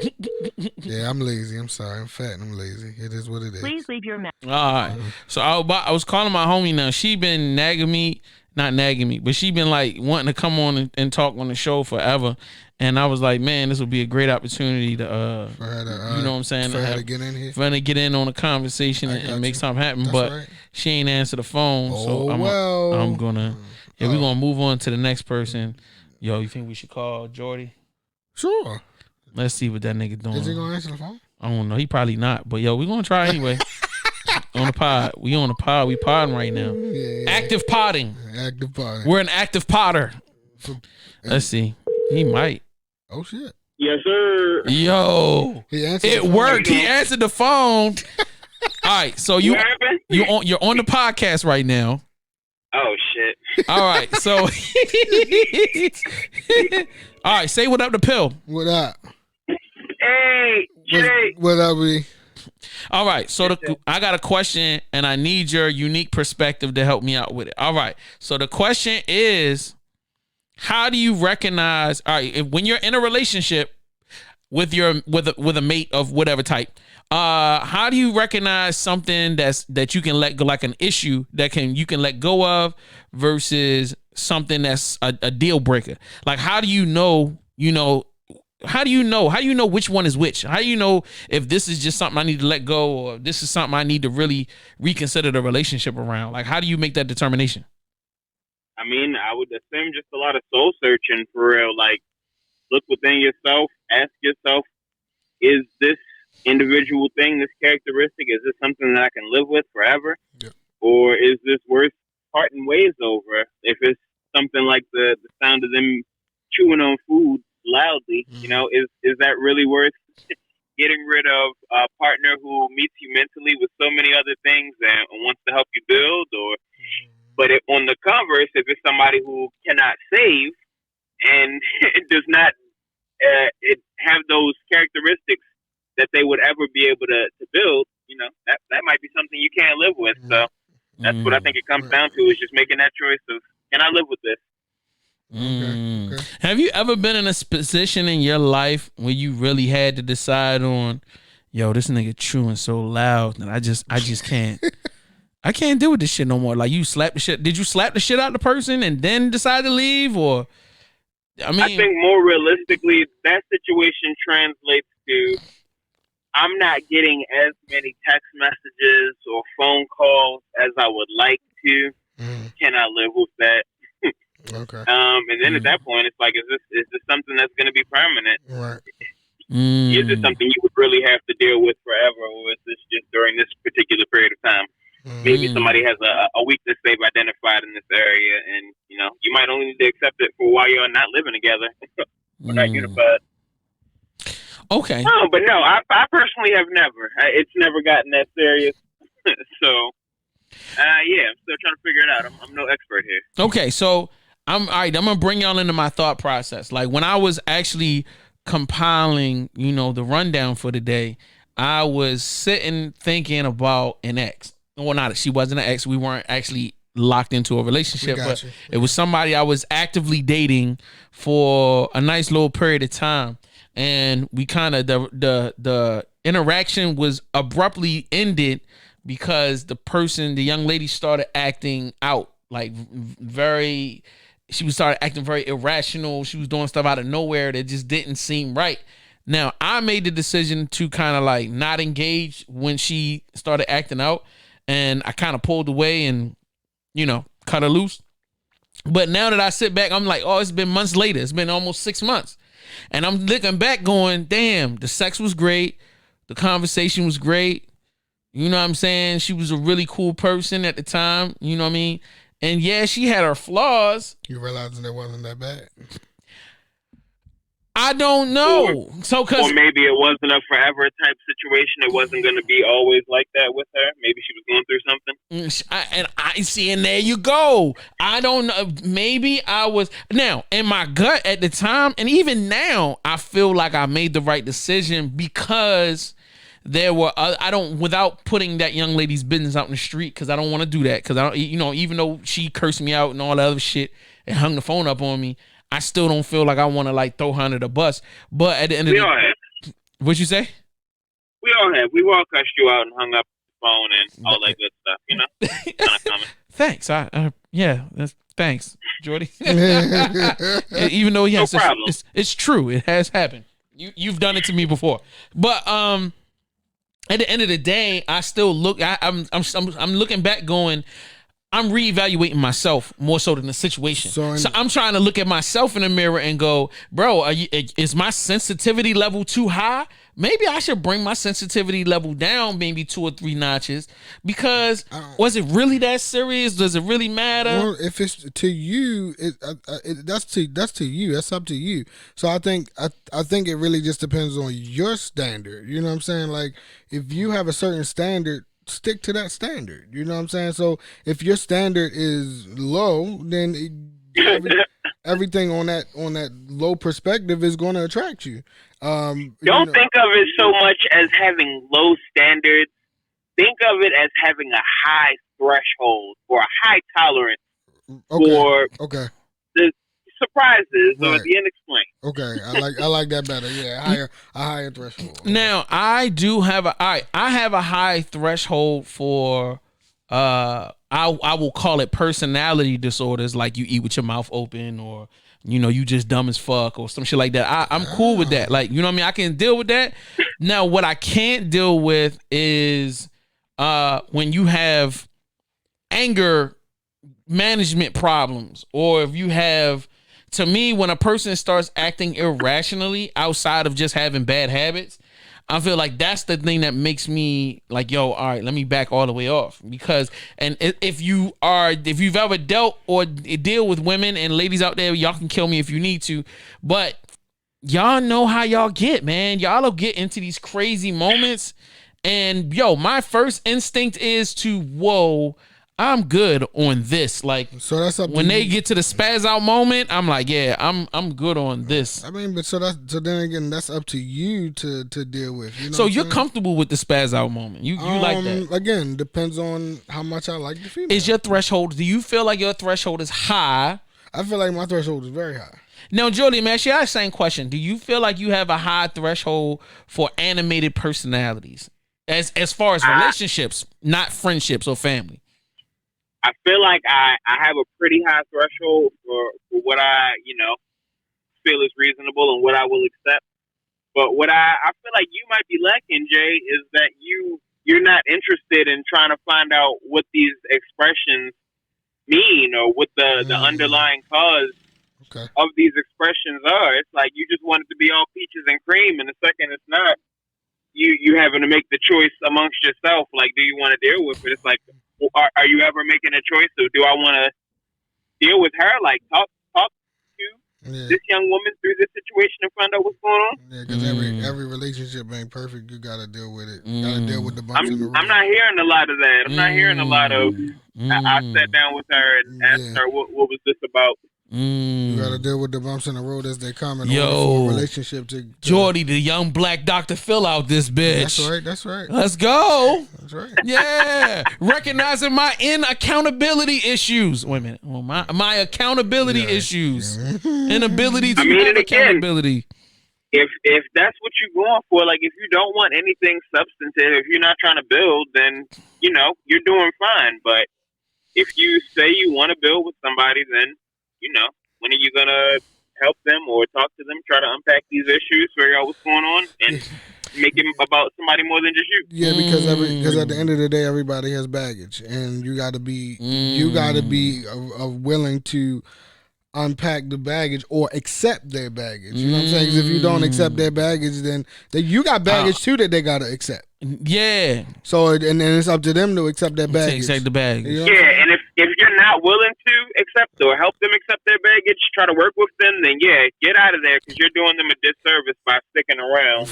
Yeah, I'm lazy. I'm sorry. I'm fat and I'm lazy. It is what it is. Please leave your message. All right. So I was calling my homie now. She been not nagging me, but she been like wanting to come on and talk on the show forever. And I was like, man, this would be a great opportunity to, for her to, you know what I'm saying? For her to get in here. For her to get in on a conversation and make something happen. That's but right. she ain't answer the phone. So I'm gonna, we're gonna move on to the next person. Yo, you think we should call Jordy? Sure. Let's see what that nigga doing. Is he gonna answer the phone? I don't know. He probably not. But yo, we gonna try anyway. On the pod. We on the pod. We podding right now. Yeah. Active podding. Active podding. We're an active podder. Let's see. He might. Oh shit. Yes, sir. Yo. It worked. He answered the phone. All right. So you're on the podcast right now. Oh shit. All right. So all right, say what up to Pill. What up? Hey, Jay. What up, B? All right, so I got a question, and I need your unique perspective to help me out with it. All right, so the question is, how do you recognize? All right, when you're in a relationship with a mate of whatever type, how do you recognize something that you can let go, like an issue that you can let go of, versus something that's a deal breaker? Like, how do you know? How do you know which one is which? How do you know if this is just something I need to let go, or this is something I need to really reconsider the relationship around? Like, how do you make that determination? I mean, I would assume just a lot of soul searching for real. Like, look within yourself, ask yourself, is this individual thing, this characteristic, is this something that I can live with forever? Yeah. Or is this worth parting ways over? If it's something like the sound of them chewing on food loudly, is that really worth getting rid of a partner who meets you mentally with so many other things and wants to help you build? Or but on the converse, if it's somebody who cannot save and does not have those characteristics that they would ever be able to build, that might be something you can't live with. So that's what I think it comes down to, is just making that choice of, can I live with this? Okay. Have you ever been in a position in your life where you really had to decide on, yo, this nigga chewing so loud that I just can't. I can't deal with this shit no more. Like, you slap the shit. Did you slap the shit out of the person and then decide to leave? Or, I think more realistically, that situation translates to, I'm not getting as many text messages or phone calls as I would like to. Can I live with that? Okay. And then at that point, it's like, is this something that's going to be permanent? Right. Is this something you would really have to deal with forever, or is this just during this particular period of time? Maybe somebody has a weakness they've identified in this area, and you might only need to accept it for while you're not living together, or not unified. Okay. No, but no, I personally have never. It's never gotten that serious. So Yeah, I'm still trying to figure it out. I'm no expert here. Okay, so I'm all right. I'm gonna bring y'all into my thought process. Like when I was actually compiling, the rundown for the day, I was sitting thinking about an ex. Well, not she wasn't an ex. We weren't actually locked into a relationship, but it was somebody I was actively dating for a nice little period of time, and we kind of the interaction was abruptly ended because the young lady started acting out like she started acting very irrational. She was doing stuff out of nowhere that just didn't seem right. Now, I made the decision to kind of like not engage when she started acting out, and I kind of pulled away and, cut her loose. But now that I sit back, I'm like, oh, it's been months later. It's been almost 6 months. And I'm looking back going, damn, the sex was great. The conversation was great. You know what I'm saying? She was a really cool person at the time. You know what I mean? And yeah, she had her flaws. You realizing it wasn't that bad? I don't know. Or maybe it wasn't a forever type situation. It wasn't going to be always like that with her. Maybe she was going through something. I see, and there you go. I don't know. Maybe I was now in my gut at the time, and even now, I feel like I made the right decision because there were without putting that young lady's business out in the street, because I don't want to do that, because I don't, even though she cursed me out and all that other shit and hung the phone up on me, I still don't feel like I want to like throw her under the bus. But at the end of the day, what'd you say? We all have. We've all cussed you out and hung up the phone and all that good stuff. Kind of common. Thanks. Thanks, Jordy. Even though yes, no problem. It's true. It has happened. You've done it to me before. But at the end of the day, I still look. I'm looking back, going, I'm reevaluating myself more so than the situation. So I'm trying to look at myself in the mirror and go, bro, is my sensitivity level too high? Maybe I should bring my sensitivity level down maybe 2 or 3 notches, because was it really that serious? Does it really matter? Well, if it's to you, that's to you. That's up to you. So I think it really just depends on your standard. You know what I'm saying? Like if you have a certain standard, stick to that standard. You know what I'm saying? So if your standard is low, then everything on that low perspective is going to attract you. Don't think of it so much as having low standards. Think of it as having a high threshold or a high tolerance for the surprises or the unexplained. Okay, I like that better. Yeah, a higher threshold. Now I have a high threshold for I will call it personality disorders, like you eat with your mouth open, or you just dumb as fuck, or some shit like that. I'm cool with that. Like, you know what I mean? I can deal with that. Now, what I can't deal with is when you have anger management problems, or if you have, to me, when a person starts acting irrationally outside of just having bad habits, I feel like that's the thing that makes me like, yo, all right, let me back all the way off. Because, and if you've ever dealt or deal with women and ladies out there, y'all can kill me if you need to, but y'all know how y'all get, man. Y'all will get into these crazy moments, and yo, my first instinct is to, whoa, I'm good on this. Like, so that's up when to they you. get to the spaz out moment, I'm like, yeah, I'm good on this. I mean, but so then again, that's up to you to deal with. You know so you're comfortable with the spaz out moment. You like that. Again, depends on how much I like the female. Is your threshold, do you feel like your threshold is high? I feel like my threshold is very high. Now, Jordy, man, ask you the same question. Do you feel like you have a high threshold for animated personalities as far as relationships, not friendships or family? I feel like I have a pretty high threshold for what I, feel is reasonable and what I will accept. But what I feel like you might be lacking, Jay, is that you're not interested in trying to find out what these expressions mean or what the underlying cause of these expressions are. It's like you just want it to be all peaches and cream, and the second it's not, you having to make the choice amongst yourself. Like, do you want to deal with it? It's like, are you ever making a choice of, do I want to deal with her? Like, talk to, this young woman through this situation and find out what's going on? Yeah, because every relationship ain't perfect. You got to deal with it. You got to deal with the bumps in the road. I'm not hearing a lot of that. I'm not hearing a lot of. I sat down with her and asked her what was this about. You got to deal with the bumps in the road as they come in order for a relationship to Jordy, the young black Dr. Phil out this bitch. That's right. Let's go. That's right. Yeah. Recognizing my accountability issues. Wait a minute. Well, my accountability issues. Inability to have accountability. If that's what you're going for, like if you don't want anything substantive, if you're not trying to build, then you're doing fine. But if you say you want to build with somebody, then when are you gonna help them or talk to them, try to unpack these issues, figure out what's going on, and make it about somebody more than just you? Yeah, because at the end of the day, everybody has baggage, and you got to be willing to unpack the baggage or accept their baggage. You know what I'm saying? 'Cause if you don't accept their baggage, then you got baggage too that they gotta accept. Yeah. So and then it's up to them to accept their baggage. Accept the baggage. You know? Yeah, and if you're not willing to accept or help them accept their baggage, try to work with them, then get out of there because you're doing them a disservice by sticking around.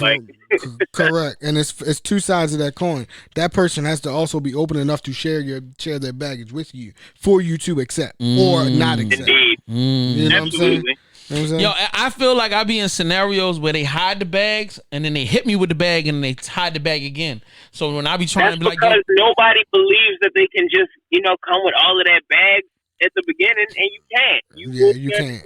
Correct, and it's two sides of that coin. That person has to also be open enough to share their baggage with you for you to accept or not accept. Indeed, you know absolutely. What I'm saying? Yo, I feel like I be in scenarios where they hide the bags and then they hit me with the bag and they hide the bag again. So when I be trying to be like, because nobody believes that they can just come with all of that bag at the beginning, and you can't. You can't.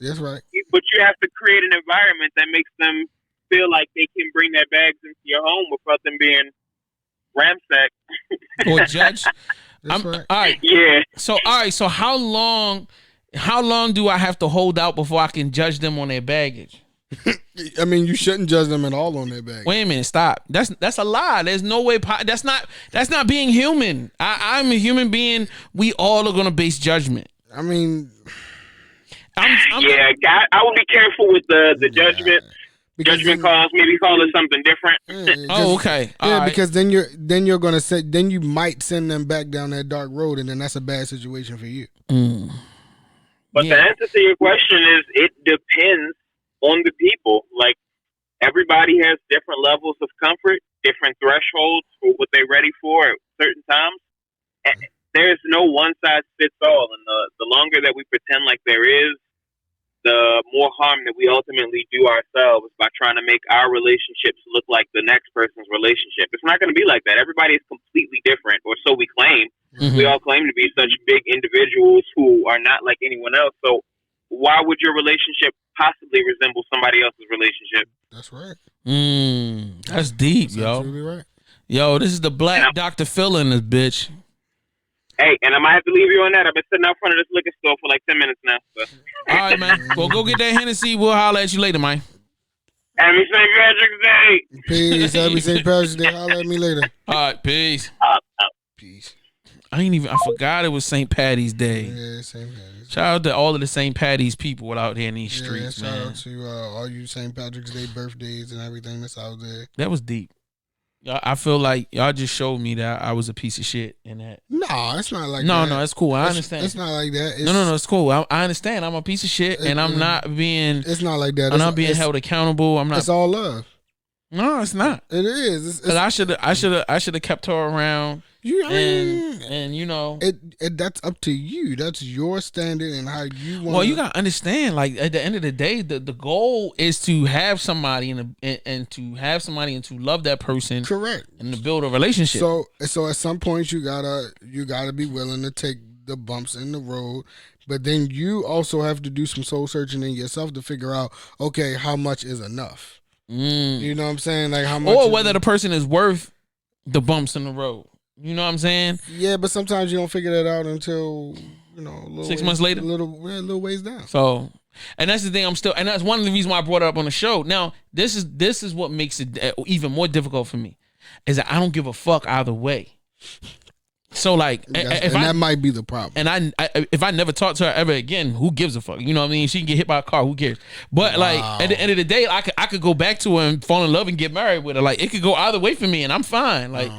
That's right. But you have to create an environment that makes them feel like they can bring their bags into your home without them being ransacked or judged. That's right. All right. Yeah. So So how long do I have to hold out before I can judge them on their baggage? I mean, you shouldn't judge them at all on their baggage. Wait a minute, stop. That's a lie. There's no way. That's not being human. I'm a human being. We all are gonna base judgment. I mean, I would be careful with the judgment. Judgment calls, maybe call it something different. Okay. Yeah, right. Because then you might send them back down that dark road, and then that's a bad situation for you. But the answer to your question is it depends on the people. Like everybody has different levels of comfort, different thresholds for what they're ready for at certain times. And there's no one size fits all, and the longer that we pretend like there is, the more harm that we ultimately do ourselves by trying to make our relationships look like the next person's relationship. It's not going to be like that. Everybody is completely different, or so we claim. Mm-hmm. We all claim to be such big individuals who are not like anyone else. So why would your relationship possibly resemble somebody else's relationship? That's right. That's deep, that's yo. Absolutely right. Yo, this is the black Dr. Phil in this bitch. Hey, and I might have to leave you on that. I've been sitting out front of this liquor store for like 10 minutes now. So. All right, man. Well, go get that Hennessy. We'll holler at you later, man. Happy St. Patrick's Day. Peace. Happy St. Patrick's Day. Holler at me later. All right, peace. Peace. I forgot it was St. Patty's Day. Yeah, St. Patty's. Shout out to all of the St. Patty's people out here in these streets, man. Shout out to all you St. Patrick's Day birthdays and everything that's out there. That was deep. I feel like y'all just showed me that I was a piece of shit in that. No, it's not like that. No, it's cool. I understand. It's not like that. No, it's cool. I understand. I'm a piece of shit, and I'm not being. It's not like that. I'm not being held accountable. I'm not. It's all love. No, it's not. It is. Because I should have kept her around. And you know, that's up to you. That's your standard and how you want. Well, you gotta understand. Like at the end of the day, the goal is to have somebody and to have somebody and to love that person. Correct. And to build a relationship. So at some point you gotta be willing to take the bumps in the road, but then you also have to do some soul searching in yourself to figure out, okay, how much is enough. You know what I'm saying? Like how much, or whether the person is worth the bumps in the road. You know what I'm saying? Yeah, but sometimes you don't figure that out until, a little 6 months later, a little ways down. So, and that's the thing. And that's one of the reasons why I brought it up on the show. Now, this is what makes it even more difficult for me, is that I don't give a fuck either way. So like, that might be the problem. And if I never talk to her ever again, who gives a fuck? You know what I mean? She can get hit by a car. Who cares? But like at the end of the day, I could go back to her and fall in love and get married with her. Like it could go either way for me, and I'm fine. Like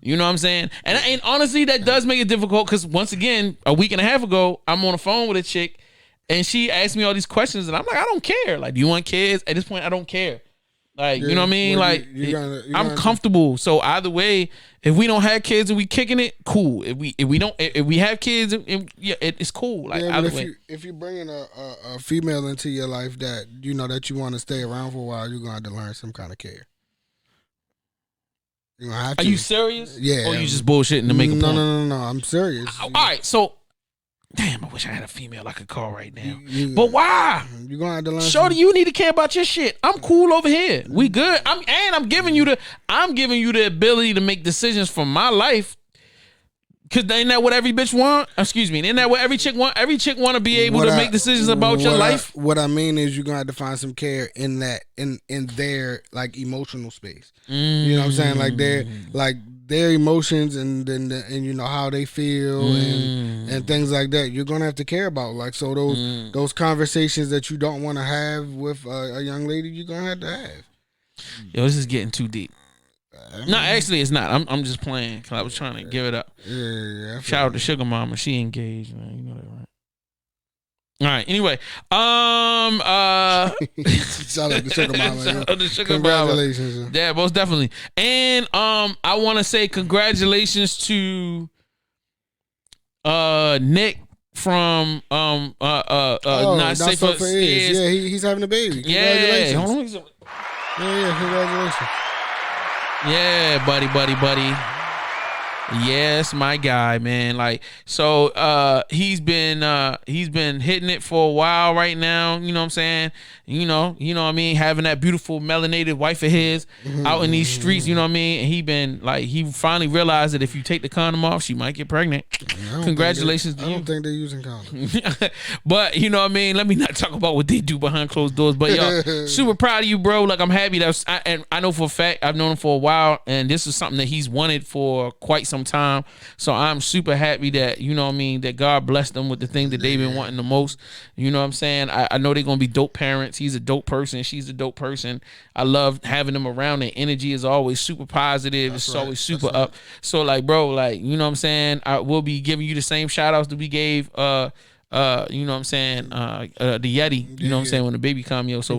you know what I'm saying? And honestly, that does make it difficult because once again, a week and a half ago, I'm on the phone with a chick, And she asked me all these questions, and I'm like, I don't care. Like, do you want kids? At this point, I don't care. Like, you know what I mean? Well, like, you're I'm comfortable. So either way, if we don't have kids and we kicking it, cool. If we have kids, it's cool. Like, either way. If you bring in a female into your life that you know that you want to stay around for a while, you're gonna have to learn some kind of care. You're gonna have to. Are you serious? Yeah. Or you just bullshitting to make a point? No. I'm serious. All right, so. Damn, I wish I had a female I could call right now. But why? You're gonna have to learn. Shorty, you need to care about your shit. I'm cool over here. We good. I'm giving you the ability to make decisions for my life. Cause ain't that what every bitch want? Excuse me. Ain't that what every chick want? Every chick want to be able to make decisions about your life. What I mean is you're gonna have to find some care in that in their like emotional space. You know what I'm saying? Like their emotions and you know how they feel and things like that. You're gonna have to care about. Like so those conversations that you don't want to have with a young lady, you're gonna have to have. Yo, this is getting too deep. No, actually, it's not. I'm just playing because I was trying to give it up. Yeah. Shout out to Sugar Mama. She engaged, man. You know that, right? All right. Anyway, shout out to Sugar Mama. Shout out to Sugar Congratulations. Mama. Yeah, most definitely. And I want to say congratulations to Nick from Not Safe for Ears. Yeah, he's having a baby. Congratulations. Yeah. Hold on. Yeah, congratulations. Yeah, buddy. Yes, my guy, man. Like, so he's been hitting it for a while right now, you know what I'm saying? You know what I mean, having that beautiful melanated wife of his out in these streets, you know what I mean? And he finally realized that if you take the condom off, she might get pregnant. Congratulations to you. I don't think they're using condoms. But you know what I mean, let me not talk about what they do behind closed doors. But yo, super proud of you, bro. Like, I'm happy that and I know for a fact I've known him for a while, and this is something that he's wanted for quite some time. So I'm super happy that, you know what I mean, that God blessed them with the thing that they've been wanting the most. You know what I'm saying? I know they're gonna be dope parents. He's a dope person. She's a dope person. I love having them around. Their energy is always super positive. It's always super up. So like, bro, like, you know what I'm saying? I will be giving you the same shout outs that we gave you know what I'm saying, the Yeti, you know what I'm saying, when the baby come, yo. So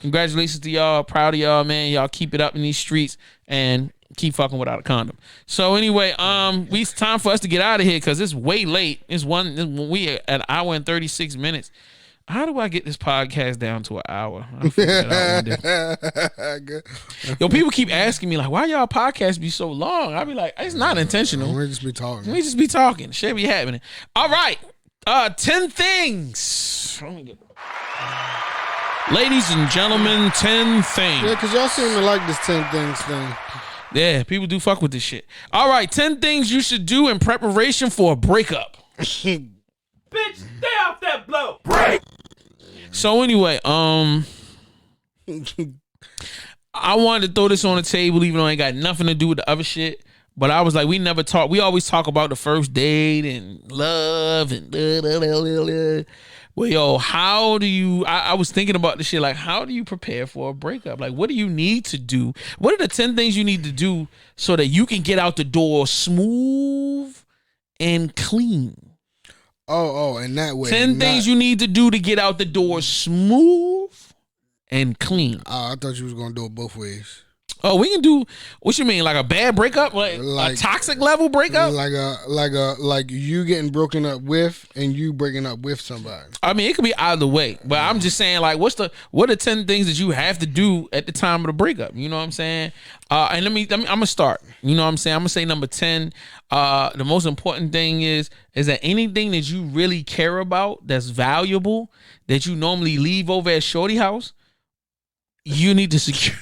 congratulations to y'all. Proud of y'all, man. Y'all keep it up in these streets and keep fucking without a condom. So anyway, it's time for us to get out of here because it's way late. We at an hour and 36 minutes. How do I get this podcast down to an hour? I'll figure it out one day. Yo, people keep asking me like, why y'all podcasts be so long? I be like, it's not intentional. We just be talking. Shit be happening. All right. 10 things. Ladies and gentlemen, 10 things. Yeah, because y'all seem to like this 10 things thing. Yeah, people do fuck with this shit. All right, 10 things you should do in preparation for a breakup. Bitch, stay off that blow. Break. So anyway, I wanted to throw this on the table, even though it ain't got nothing to do with the other shit. But I was like, we always talk about the first date and love and well, yo, how do you, I was thinking about this shit, like, how do you prepare for a breakup? Like, what do you need to do? What are the 10 things you need to do so that you can get out the door smooth and clean? Oh, in that way. 10 things you need to do to get out the door smooth and clean. I thought you was going to do it both ways. Oh, we can do. What you mean, like a bad breakup, like a toxic level breakup, like you getting broken up with and you breaking up with somebody. I mean, it could be either way, but I'm just saying, like, what are 10 things that you have to do at the time of the breakup? You know what I'm saying? And let me. I'm gonna start. You know what I'm saying? I'm gonna say number 10. The most important thing is that anything that you really care about that's valuable that you normally leave over at Shorty house, you need to secure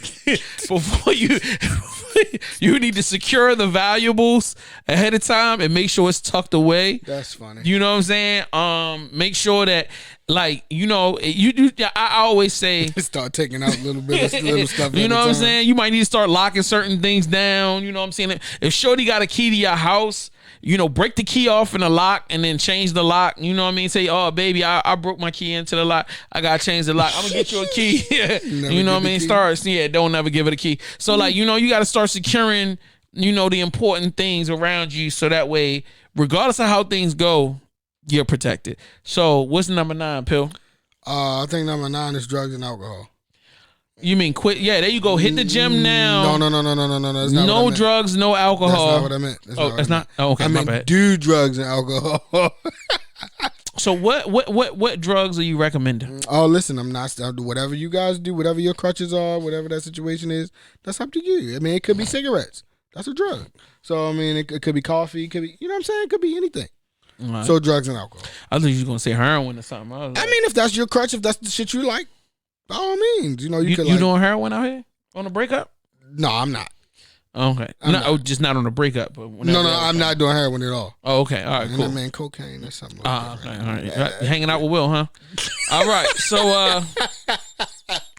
before you need to secure the valuables ahead of time and make sure it's tucked away. That's funny. You know what I'm saying? Make sure that, like, you know, I always say start taking out a little bit of little stuff. You know what I'm saying? You might need to start locking certain things down. You know what I'm saying? If Shorty got a key to your house, you know, break the key off in the lock and then change the lock. You know what I mean? Say, oh, baby, I broke my key into the lock. I got to change the lock. I'm going to get you a key. You know what I mean? Don't never give it a key. So, like, you know, you got to start securing, you know, the important things around you so that way, regardless of how things go, You're protected. So what's number 9, Pill? I think number 9 is drugs and alcohol. You mean quit? Yeah, there you go. Hit the gym now. No. That's not no what I drugs, no alcohol. That's not what I meant. It's not. Oh, okay, I my meant bad. do drugs and alcohol. So what drugs are you recommending? Oh, listen, I'll do whatever you guys do, whatever your crutches are, whatever that situation is. That's up to you. I mean, it could be cigarettes. That's a drug. So I mean, it could be coffee. It could be, you know what I'm saying? It could be anything. Right. So drugs and alcohol. I thought you were gonna say heroin or something. I mean, if that's your crutch, if that's the shit you like, by all means, you could. You doing heroin out here on a breakup? No, I'm not. Okay, just not on a breakup. But no, I'm not doing heroin at all. Oh, okay, all right, cool. I mean, cocaine or something. Like okay, all right. You're hanging out with Will, huh? All right,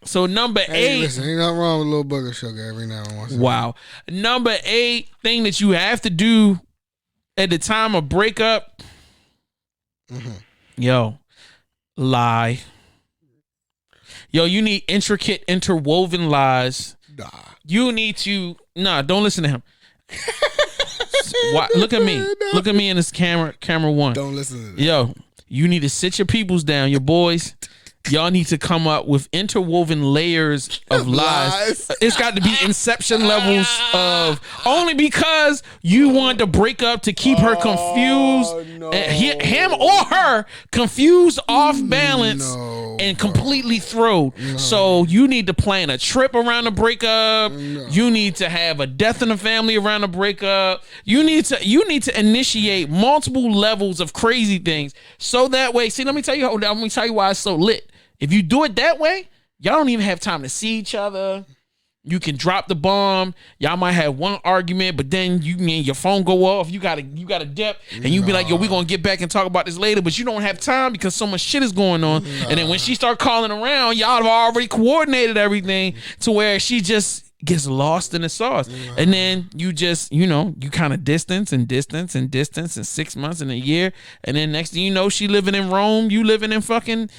so number 8. Listen, ain't nothing wrong with a little booger sugar every now and once. Wow, number 8 thing that you have to do at the time of breakup. Mm-hmm. Yo, lie. Yo, you need intricate, interwoven lies. Nah. You need to don't listen to him. Look at me. No. Look at me in this camera 1. Don't listen to that. Yo, you need to sit your peoples down, your boys. Y'all need to come up with interwoven layers of lies. It's got to be inception levels of only because you want to break up to keep her confused, no. Him or her confused, off balance, and completely thrown. No. So you need to plan a trip around the breakup. No. You need to have a death in the family around the breakup. You need to initiate multiple levels of crazy things. So that way, let me tell you why it's so lit. If you do it that way, y'all don't even have time to see each other. You can drop the bomb. Y'all might have one argument, but then your phone go off. You gotta dip, and you be like, "Yo, we gonna get back and talk about this later." But you don't have time because so much shit is going on. And then when she start calling around, y'all have already coordinated everything to where she just gets lost in the sauce. And then you just, you kind of distance and 6 months and a year, and then next thing you know, she living in Rome, you living in fucking,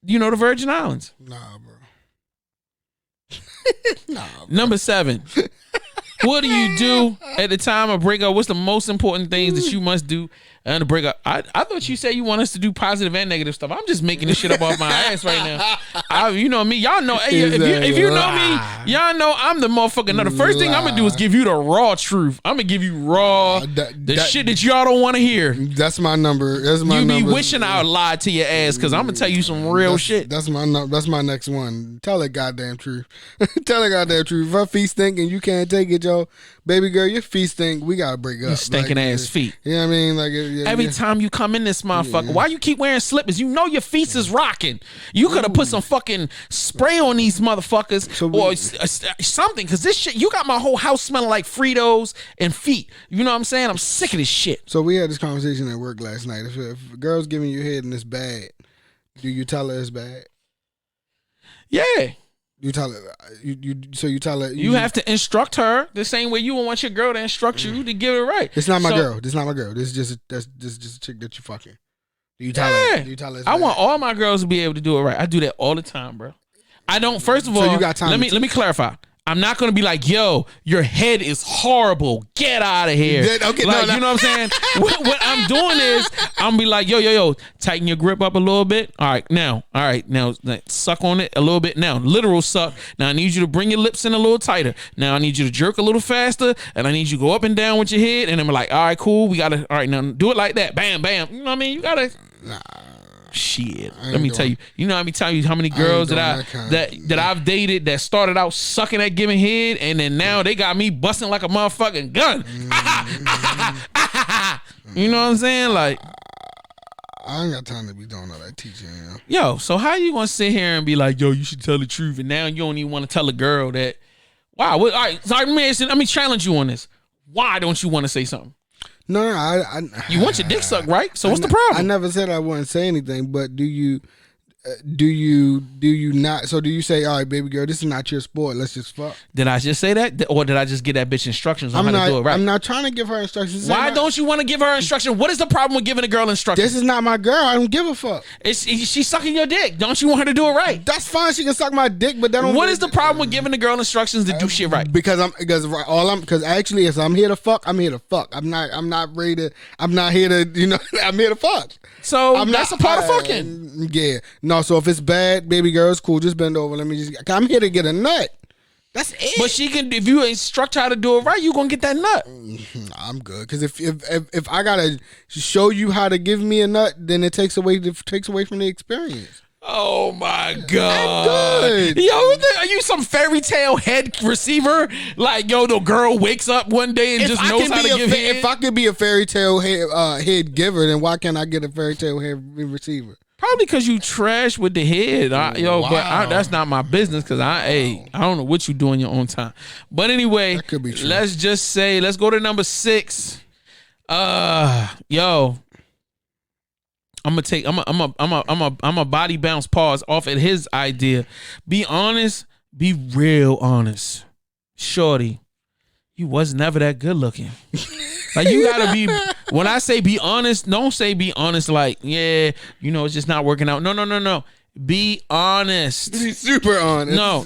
the Virgin Islands. Nah, bro. Number 7. What do you do at the time of breakup? What's the most important things that you must do and to break up? I thought you said you want us to do positive and negative stuff. I'm just making this shit up off my ass right now. You know me. Y'all know. Hey, if you know me, y'all know I'm the motherfucker. No, the first thing I'm gonna do is give you the raw truth. I'm gonna give you raw shit that y'all don't want to hear. That's my number. That's my number. You be wishing I would lie to your ass because I'm gonna tell you some real shit. That's my next one. Tell that goddamn truth. Tell that goddamn truth. If her feet stink and you can't take it, yo, baby girl, your feet stink. We gotta break up. Your stinking ass feet. You know what I mean? Like every time you come in this motherfucker, why you keep wearing slippers? You know your feet is rocking. You could have put some fucking spray on these motherfuckers or something, because this shit, you got my whole house smelling like Fritos and feet. You know what I'm saying? I'm sick of this shit. So we had this conversation at work last night. If a girl's giving you head and it's bad, do you tell her it's bad? Yeah. You tell her. You tell her. You have to instruct her the same way you would want your girl to instruct you to give it right. It's not my girl. This is not my girl. This is just a chick that you fucking. Do you tell her? Do you tell her? I want all my girls to be able to do it right. I do that all the time, bro. I don't. First of all, you got time. Let me clarify. I'm not gonna be like, yo, your head is horrible. Get out of here. Okay, like, you know what I'm saying? What I'm doing is I'm gonna be like, yo, tighten your grip up a little bit. All right, now, suck on it a little bit. Now, literal suck. Now I need you to bring your lips in a little tighter. Now I need you to jerk a little faster, and I need you to go up and down with your head. And I'm like, all right, cool. We gotta. All right, now do it like that. Bam, bam. You know what I mean? You gotta. Nah. Shit. Let me tell you. You know, let me tell you how many girls that I've dated that started out sucking at giving head, and then now they got me busting like a motherfucking gun. You know what I'm saying? Like, I ain't got time to be doing all that teaching. Yo, so how you gonna sit here and be like, yo, you should tell the truth, and now you don't even want to tell a girl that? Wow. All right. So let me challenge you on this. Why don't you want to say something? No, you want your dick sucked, right? So what's the problem? I never said I wouldn't say anything, but do you? do you not? So do you say, all right, baby girl, this is not your sport. Let's just fuck. Did I just say that, or did I just give that bitch instructions on how to do it right? I'm not trying to give her instructions. Why don't you want to give her instructions? What is the problem with giving a girl instructions? This is not my girl. I don't give a fuck. She's sucking your dick. Don't you want her to do it right? That's fine. She can suck my dick, but that don't. What is the problem with giving the girl instructions to do shit right? Because actually, if I'm here to fuck, I'm here to fuck. I'm not ready to. I'm not here to. I'm here to fuck. So that's a part of fucking. Yeah. No. So if it's bad, baby girl, it's cool. Just bend over. Let me just. I'm here to get a nut. That's it. But she can. If you instruct her how to do it right, you gonna get that nut. I'm good because if I gotta show you how to give me a nut, then it takes away from the experience. Oh my god! I'm good. Yo, are you some fairy tale head receiver? Like, yo, the girl wakes up one day and just knows how to give head? If I could be a fairy tale head giver, then why can't I get a fairy tale head receiver? Probably because you trash with the head, but that's not my business. Because I don't know what you do in your own time. But anyway, that could be true. Let's just say, let's go to number 6. Yo. I'm a body bounce pause off at his idea. Be honest, be real honest. Shorty, you was never that good looking. Like, you gotta be, when I say be honest, don't say be honest like, yeah, it's just not working out. No. Be honest. Be super honest. No.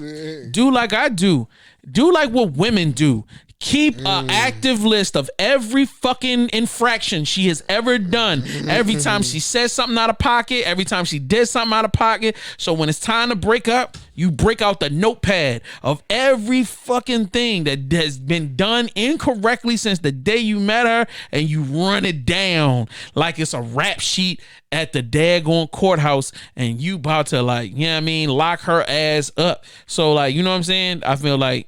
Do like I do. Do like what women do. Keep an active list of every fucking infraction she has ever done. Every time she says something out of pocket, every time she did something out of pocket. So when it's time to break up, you break out the notepad of every fucking thing that has been done incorrectly since the day you met her, and you run it down like it's a rap sheet at the daggone courthouse, and you about to lock her ass up. So you know what I'm saying? I feel like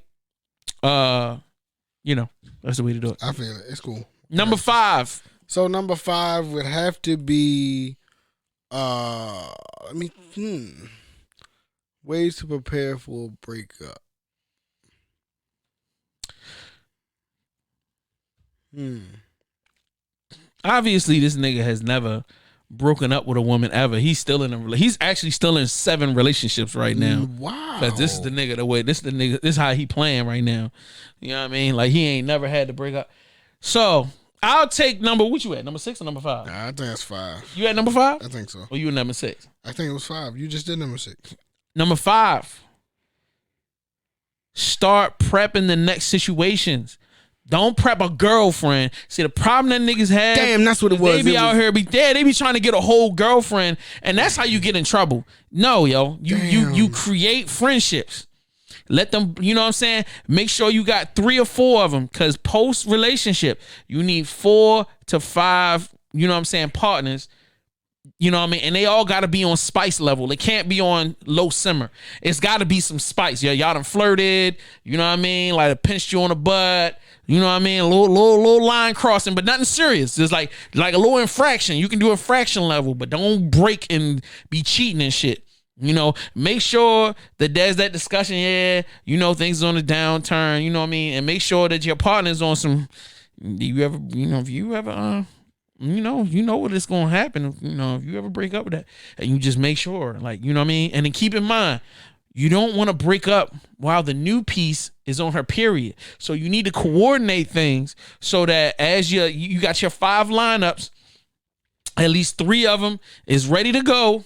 that's the way to do it. I feel it. It's cool. Number 5. So number 5 would have to be ways to prepare for a breakup. Obviously, this nigga has never broken up with a woman ever. He's actually still in 7 relationships right now. Wow. Because this is the nigga this is how he playing right now. You know what I mean? Like, he ain't never had to break up. So I'll take what you at? Number 6 or number 5? Nah, I think that's 5. You at number 5? I think so. Or you at number 6? I think it was 5. You just did number 6. Number 5. Start prepping the next situations. Don't prep a girlfriend. See, the problem that niggas have. Damn, that's what it was. They be out here, they be trying to get a whole girlfriend, and that's how you get in trouble. No, yo, you create friendships. Let them, you know what I'm saying? Make sure you got 3 or 4 of them, because post relationship, you need 4 to 5, you know what I'm saying, partners. You know what I mean? And they all got to be on spice level. They can't be on low simmer. It's got to be some spice. Yeah, y'all done flirted. You know what I mean? Like, pinched you on the butt. You know what I mean? A little line crossing, but nothing serious. Just like a little infraction. You can do infraction level, but don't break and be cheating and shit. Make sure that there's that discussion. Yeah, things on the downturn. You know what I mean? And make sure that your partner's on some. If you ever what is going to happen. If you ever break up with that, and you just make sure, you know what I mean? And then keep in mind, you don't want to break up while the new piece is on her period. So you need to coordinate things so that as you got your 5 lineups, at least 3 of them is ready to go,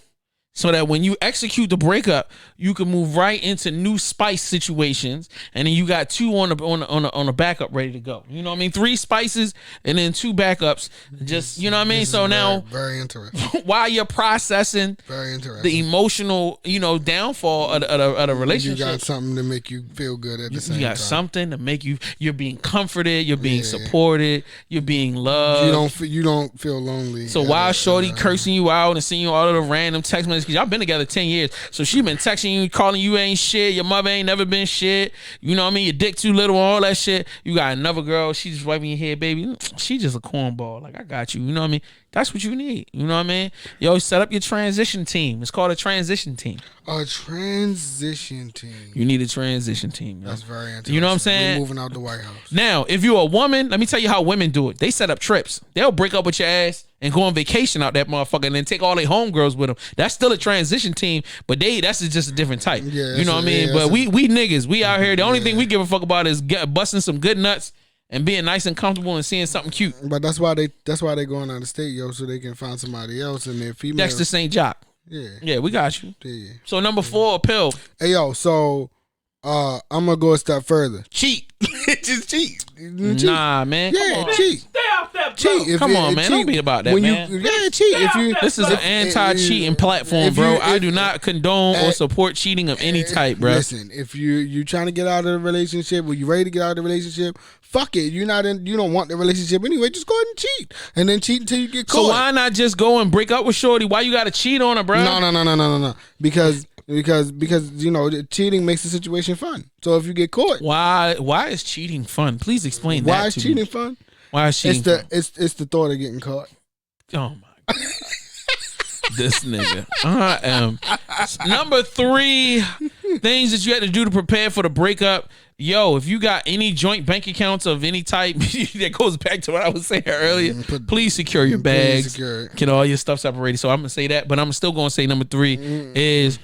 so that when you execute the breakup, you can move right into new spice situations, and then you got 2 on the backup ready to go. You know what I mean? 3 spices and then 2 backups. Just, you know what I mean? So now, very interesting. While you're processing the emotional, downfall of the relationship, you got something to make you feel good at the same time. You got something to make you're being comforted, you're being supported, you're being loved. You don't feel lonely. So while shorty cursing you out and sending you all of the random text messages, because y'all been together 10 years, so she been texting you, calling you ain't shit, your mother ain't never been shit, you know what I mean, your dick too little, all that shit. You got another girl, she just wiping your head, baby, she just a cornball, like, I got you know what I mean? That's what you need, you know what I mean? Yo, set up your transition team. It's called a transition team. A transition team. You need a transition team. Yo. That's very interesting. You know what I'm saying? We're moving out the White House. Now, if you're a woman, let me tell you how women do it. They set up trips. They'll break up with your ass and go on vacation out that motherfucker and then take all their homegirls with them. That's still a transition team, but that's just a different type. Yeah, you know what I mean? But we niggas, we out here. The only thing we give a fuck about is busting some good nuts and being nice and comfortable and seeing something cute. But that's why they going out of state, yo, so they can find somebody else and their female. Dexter St. Jock. Yeah, we got you. Yeah. So number 4, pill. Hey yo, so I'm gonna go a step further. Cheat. Just cheat. Nah, man. Yeah, cheat. Stay off that, cheat. Come on, man. Don't be about that, man. Cheat. This is an anti-cheating platform, bro. I do not condone or support cheating of any type, bro. Listen, if you trying to get out of the relationship, or you ready to get out of the relationship, fuck it. You don't want the relationship anyway. Just go ahead and cheat, and then cheat until you get caught. So why not just go and break up with shorty? Why you got to cheat on her, bro? No. Because cheating makes the situation fun. So if you get caught, why is cheating fun? Please explain that. Why is cheating fun? Why is cheating fun? It's the thought of getting caught. Oh my god. This nigga. I am. Number 3 things that you had to do to prepare for the breakup. Yo, if you got any joint bank accounts of any type, that goes back to what I was saying earlier. Please secure your bags. Get all your stuff separated. So I'm gonna say that, but I'm still gonna say number 3 is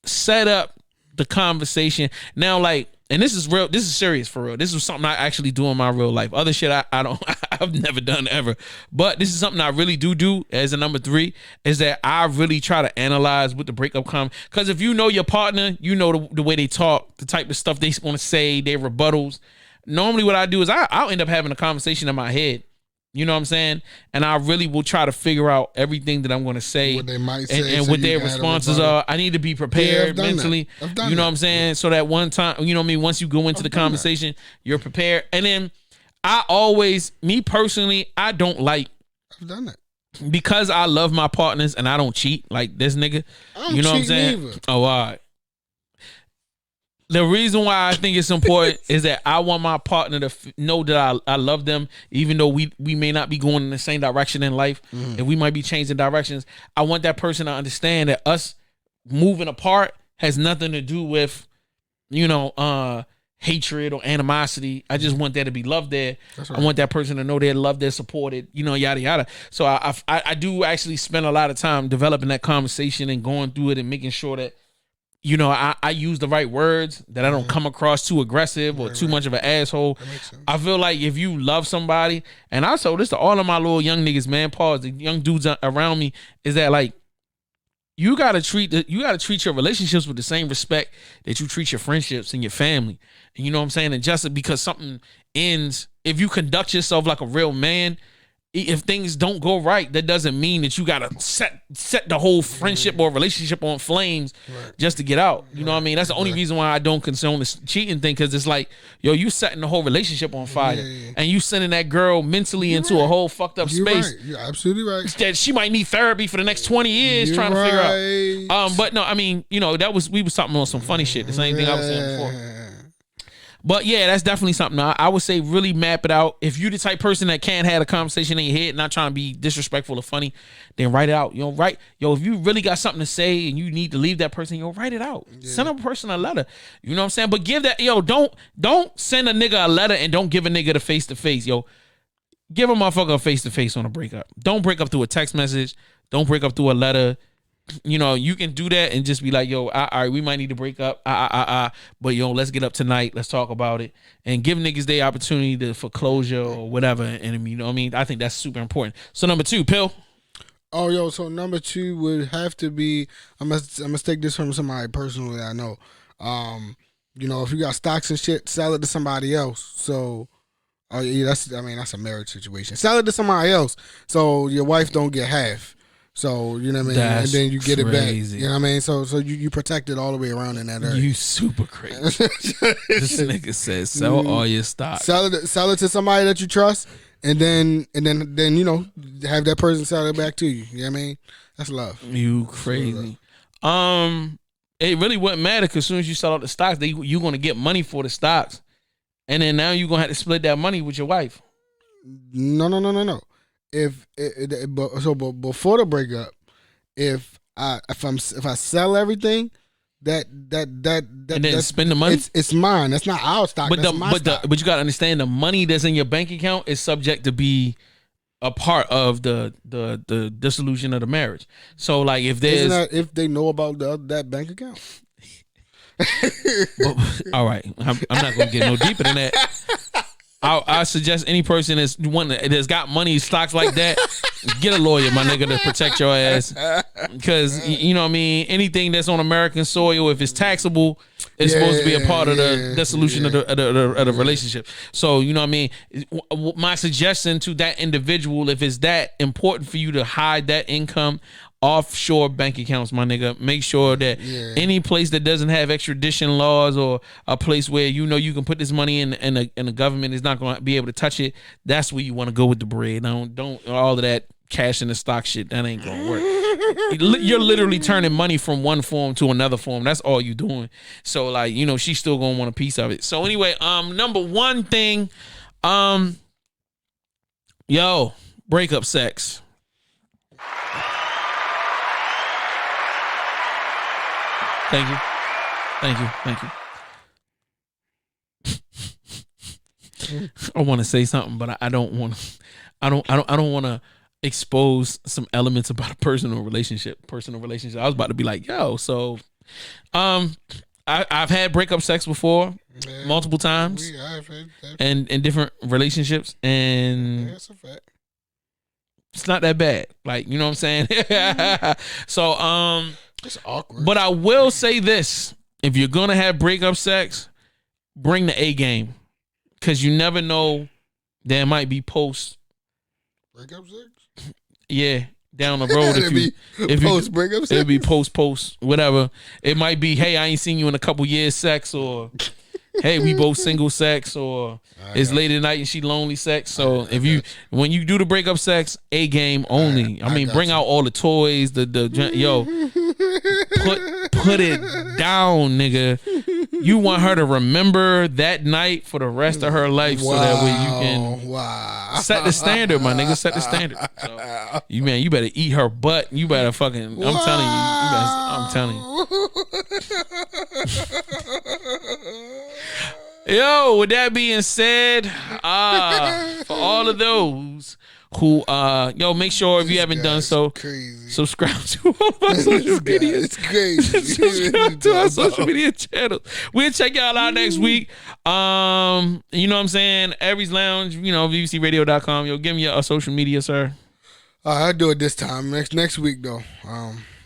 set up the conversation. Now, like, and this is real. This is serious for real. This is something I actually do in my real life. Other shit I don't. I've never done ever. But this is something I really do as a number 3 is that I really try to analyze what the breakup come. Because if you know your partner, you know the way they talk, the type of stuff they want to say, their rebuttals. Normally, what I do is I'll end up having a conversation in my head. You know what I'm saying? And I really will try to figure out everything that I'm going to say, what they might say, and what their responses are. I need to be prepared mentally. You know what I'm saying? So that one time, you know what I mean? Once you go into the conversation, you're prepared. And then me personally, I don't like. I've done that. Because I love my partners and I don't cheat like this nigga. You know what I'm saying? Either. Oh, all right. The reason why I think it's important is that I want my partner to know that I love them, even though we may not be going in the same direction in life, and we might be changing directions. I want that person to understand that us moving apart has nothing to do with, hatred or animosity. I just want there to be love there. Right. I want that person to know they're loved, they're supported, yada yada. So I do actually spend a lot of time developing that conversation and going through it and making sure that I use the right words, that I don't come across too aggressive or too much of an asshole. I feel like if you love somebody, and I told this to all of my little young niggas, man, pause, the young dudes around me, is that like you gotta treat your relationships with the same respect that you treat your friendships and your family. And you know what I'm saying? And just because something ends, if you conduct yourself like a real man, if things don't go right, that doesn't mean that you gotta set the whole friendship or relationship on flames just to get out. You know what I mean? That's the only reason why I don't condone this cheating thing, because it's like, yo, you setting the whole relationship on fire, and you sending that girl mentally into a whole fucked up space. Right. You're absolutely right. That she might need therapy for the next 20 years trying to figure out. But no, I mean, we was talking on some funny shit. The same thing I was saying before. But yeah, that's definitely something. I would say really map it out. If you the type person that can't have a conversation in your head, not trying to be disrespectful or funny, then write it out. If you really got something to say and you need to leave that person, write it out. Yeah. Send a person a letter. You know what I'm saying? But give that, don't send a nigga a letter and don't give a nigga the face to face. Give a motherfucker a face to face on a breakup. Don't break up through a text message. Don't break up through a letter. You can do that and just be like, all right, we might need to break up. But let's get up tonight. Let's talk about it and give niggas their opportunity for closure or whatever. And I think that's super important. So number 2, pill. Oh, so number 2 would have to be, I'm gonna take this from somebody personally I know. If you got stocks and shit, sell it to somebody else. So, that's a marriage situation. Sell it to somebody else so your wife don't get half. So, you know what I mean? That's and then you get crazy. it back. You know what I mean? So you protect it all the way around in that area. You super crazy. This nigga says sell all your stock. Sell it to somebody that you trust, and then have that person sell it back to you. You know what I mean? That's love. You crazy. It really wouldn't matter, because as soon as you sell out the stocks, you're gonna get money for the stocks. And then now you're gonna have to split that money with your wife. No. But before the breakup, if I sell everything, and then spend the money. It's mine. That's not our stock. But that's my stock. but you gotta understand the money that's in your bank account is subject to be a part of the dissolution of the marriage. So like if there's if they know about that bank account. All right, I'm not gonna get no deeper than that. I suggest any person that's got money stocks like that, get a lawyer, my nigga, to protect your ass. Because you know what I mean. Anything that's on American soil, if it's taxable, it's supposed to be a part of the dissolution of the relationship. So you know what I mean. My suggestion to that individual, if it's that important for you to hide that income, offshore bank accounts, my nigga. Make sure that any place that doesn't have extradition laws or a place where you know you can put this money in and the government is not going to be able to touch it, that's where you want to go with the bread. Don't all of that cash in the stock shit. That ain't going to work. You're literally turning money from one form to another form. That's all you doing. So like, you know, she's still going to want a piece of it. So anyway, number one thing, breakup sex. Thank you. I want to say something, but I don't want to. I don't want to expose some elements about a personal relationship. I was about to be like, so, I've had breakup sex before, multiple times, and in different relationships, and that's a fact. It's not that bad. Like, you know what I'm saying? So, it's awkward. But I will say this: if you're gonna have breakup sex, bring the A game, because you never know. There might be post breakup sex. Yeah, down the road. if post breakup sex, it'd be post whatever. It might be, hey, I ain't seen you in a couple years, sex, or hey, we both single sex, or it's late at night and she lonely sex. So when you do the breakup sex, A game only. I mean, bring out all the toys, put it down, nigga. You want her to remember that night for the rest of her life, so that way you can set the standard, my nigga. Set the standard. So, you better eat her butt. You better fucking. I'm telling you. Yo, with that being said, for all of those who make sure if you haven't done so, subscribe to all of our social media. It's crazy. Subscribe to our social media channels. We'll check y'all out next week. You know what I'm saying? Aries Lounge, bbcradio.com. Yo, give me your social media, sir. I'll do it this time. Next week though.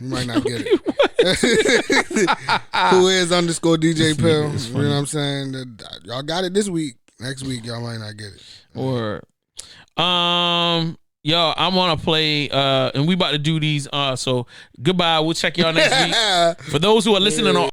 You might not get it. Who is _ DJ Pill? You know what I'm saying? Y'all got it this week. Next week y'all might not get it. Or I want to play and we about to do these so goodbye. We'll check y'all next week. For those who are listening on